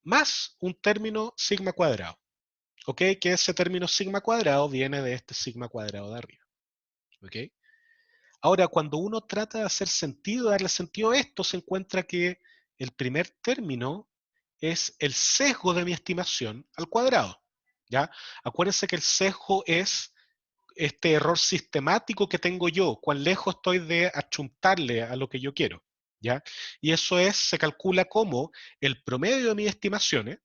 Más un término sigma cuadrado, ¿ok? Que ese término sigma cuadrado viene de este sigma cuadrado de arriba, ¿ok? Ahora, cuando uno trata de hacer sentido, darle sentido a esto, se encuentra que el primer término es el sesgo de mi estimación al cuadrado, ¿ya? Acuérdense que el sesgo es este error sistemático que tengo yo, cuán lejos estoy de achuntarle a lo que yo quiero, ¿ya? Y eso se calcula como el promedio de mis estimaciones,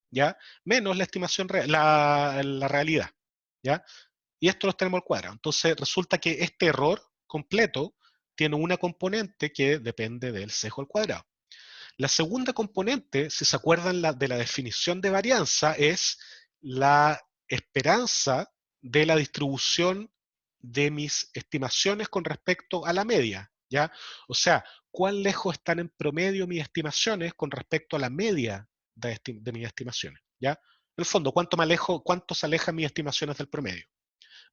¿ya? Menos la estimación, la realidad, ¿ya? Y esto lo tenemos al cuadrado. Entonces resulta que este error completo tiene una componente que depende del sesgo al cuadrado. La segunda componente, si se acuerdan de la definición de varianza, es la esperanza de la distribución de mis estimaciones con respecto a la media, ¿ya? O sea, cuán lejos están en promedio mis estimaciones con respecto a la media de mis estimaciones, ¿ya? En el fondo, cuánto se alejan mis estimaciones del promedio.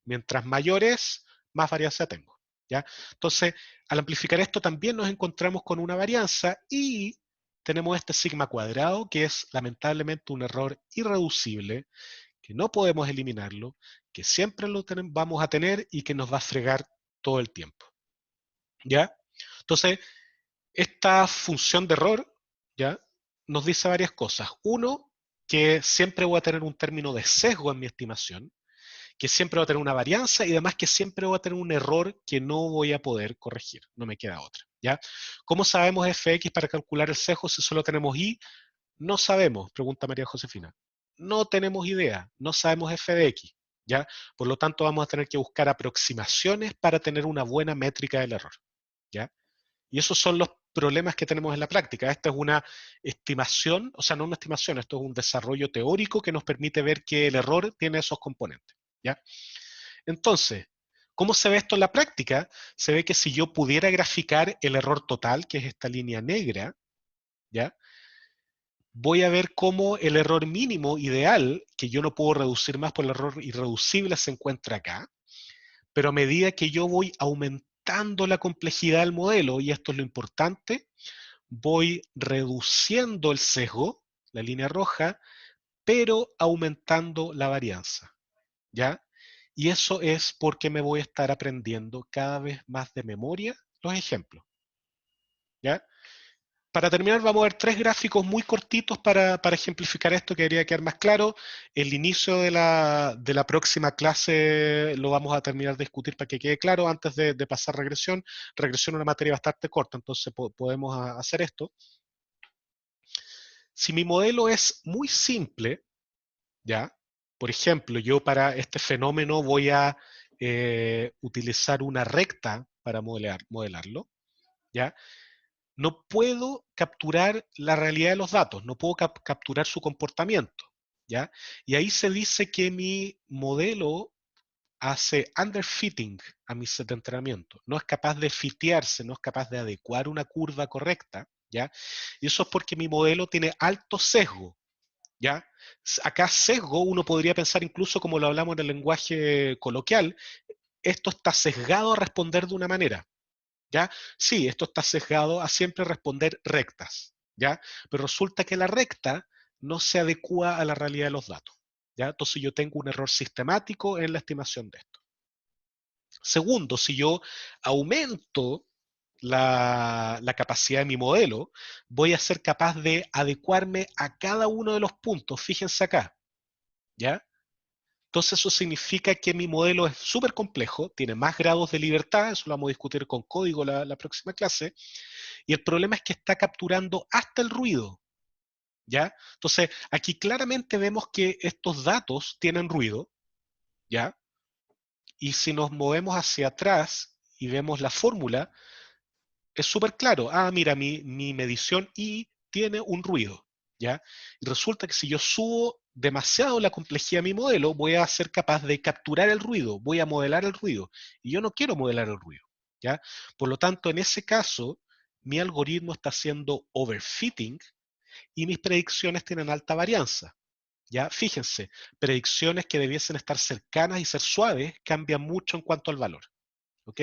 Mientras mayor es, más varianza tengo, ¿ya? Entonces, al amplificar esto también nos encontramos con una varianza y tenemos este sigma cuadrado, que es lamentablemente un error irreducible, que no podemos eliminarlo, que siempre vamos a tener y que nos va a fregar todo el tiempo, ¿ya? Entonces, esta función de error, ¿ya? Nos dice varias cosas. Uno, que siempre voy a tener un término de sesgo en mi estimación, que siempre va a tener una varianza y además que siempre va a tener un error que no voy a poder corregir, no me queda otra, ¿ya? ¿Cómo sabemos fx para calcular el sesgo si solo tenemos y? No sabemos, pregunta María Josefina. No tenemos idea, no sabemos f de x, ¿ya? Por lo tanto vamos a tener que buscar aproximaciones para tener una buena métrica del error, ¿ya? Y esos son los problemas que tenemos en la práctica. Esta es una estimación, o sea, no una estimación, esto es un desarrollo teórico que nos permite ver que el error tiene esos componentes, ¿ya? Entonces, ¿cómo se ve esto en la práctica? Se ve que si yo pudiera graficar el error total, que es esta línea negra, ¿ya? Voy a ver cómo el error mínimo ideal, que yo no puedo reducir más por el error irreducible, se encuentra acá, pero a medida que yo voy aumentando la complejidad del modelo, y esto es lo importante, voy reduciendo el sesgo, la línea roja, pero aumentando la varianza, ¿ya? Y eso es porque me voy a estar aprendiendo cada vez más de memoria los ejemplos, ¿ya? Para terminar, vamos a ver tres gráficos muy cortitos para ejemplificar esto, que debería quedar más claro. El inicio de la próxima clase lo vamos a terminar de discutir para que quede claro antes de pasar regresión. Regresión es una materia bastante corta, entonces podemos hacer esto. Si mi modelo es muy simple, ¿ya? Por ejemplo, yo para este fenómeno voy a utilizar una recta para modelarlo, ¿ya? No puedo capturar la realidad de los datos, no puedo capturar su comportamiento, ¿ya? Y ahí se dice que mi modelo hace underfitting a mi set de entrenamiento, no es capaz de fitearse, no es capaz de adecuar una curva correcta, ¿ya? Y eso es porque mi modelo tiene alto sesgo, ¿ya? Acá sesgo uno podría pensar incluso como lo hablamos en el lenguaje coloquial, esto está sesgado a responder de una manera, ¿ya? Sí, esto está sesgado a siempre responder rectas, ¿ya? Pero resulta que la recta no se adecua a la realidad de los datos, ¿ya? Entonces yo tengo un error sistemático en la estimación de esto. Segundo, si yo aumento la capacidad de mi modelo, voy a ser capaz de adecuarme a cada uno de los puntos. Fíjense acá, ¿ya? Entonces eso significa que mi modelo es súper complejo, tiene más grados de libertad, eso lo vamos a discutir con código la próxima clase, y el problema es que está capturando hasta el ruido, ¿ya? Entonces aquí claramente vemos que estos datos tienen ruido, ¿ya? Y si nos movemos hacia atrás y vemos la fórmula, es súper claro. Ah, mira, mi medición I tiene un ruido, ¿ya? Y resulta que si yo subo demasiado la complejidad de mi modelo, voy a ser capaz de capturar el ruido, voy a modelar el ruido. Y yo no quiero modelar el ruido, ¿ya? Por lo tanto, en ese caso, mi algoritmo está haciendo overfitting y mis predicciones tienen alta varianza. ¿Ya? Fíjense, predicciones que debiesen estar cercanas y ser suaves cambian mucho en cuanto al valor. ¿Ok?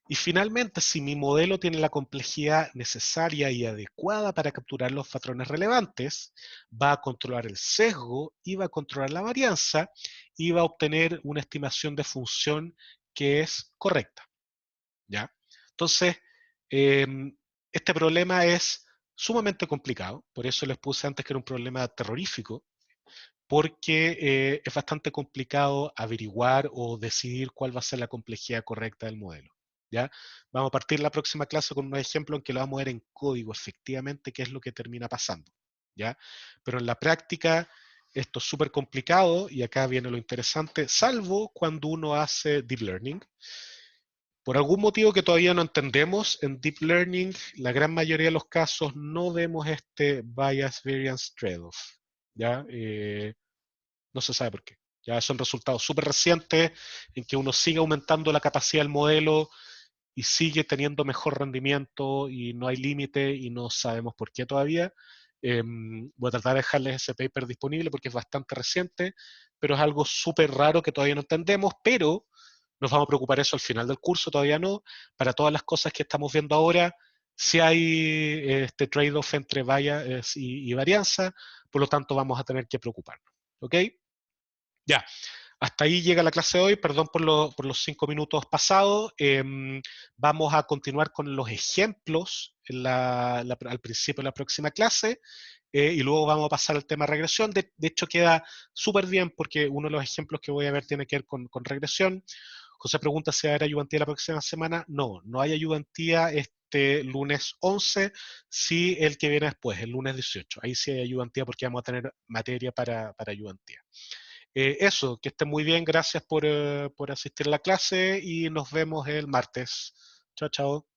Y finalmente, si mi modelo tiene la complejidad necesaria y adecuada para capturar los patrones relevantes, va a controlar el sesgo y va a controlar la varianza y va a obtener una estimación de función que es correcta. ¿Ya? Entonces, este problema es sumamente complicado, por eso les puse antes que era un problema terrorífico, porque es bastante complicado averiguar o decidir cuál va a ser la complejidad correcta del modelo. ¿Ya? Vamos a partir la próxima clase con un ejemplo en que lo vamos a ver en código, efectivamente, qué es lo que termina pasando. ¿Ya? Pero en la práctica, esto es súper complicado, y acá viene lo interesante, salvo cuando uno hace deep learning. Por algún motivo que todavía no entendemos, en Deep Learning, la gran mayoría de los casos no vemos este Bias Variance Trade-off. ¿Ya? No se sabe por qué. Ya son resultados súper recientes en que uno sigue aumentando la capacidad del modelo y sigue teniendo mejor rendimiento y no hay límite y no sabemos por qué todavía. Voy a tratar de dejarles ese paper disponible porque es bastante reciente, pero es algo súper raro que todavía no entendemos, pero nos vamos a preocupar eso al final del curso, todavía no. Para todas las cosas que estamos viendo ahora, si hay este trade-off entre bias y varianza, por lo tanto vamos a tener que preocuparnos. ¿Ok? Ya, hasta ahí llega la clase de hoy, perdón por los 5 minutos pasados. Vamos a continuar con los ejemplos al principio de la próxima clase, y luego vamos a pasar al tema regresión. De hecho, queda súper bien porque uno de los ejemplos que voy a ver tiene que ver con regresión. José pregunta si va a haber ayudantía la próxima semana. No, no hay ayudantía este lunes 11, sí el que viene después, el lunes 18. Ahí sí hay ayudantía porque vamos a tener materia para ayudantía. Eso, que estén muy bien, gracias por asistir a la clase y nos vemos el martes. Chao, chao.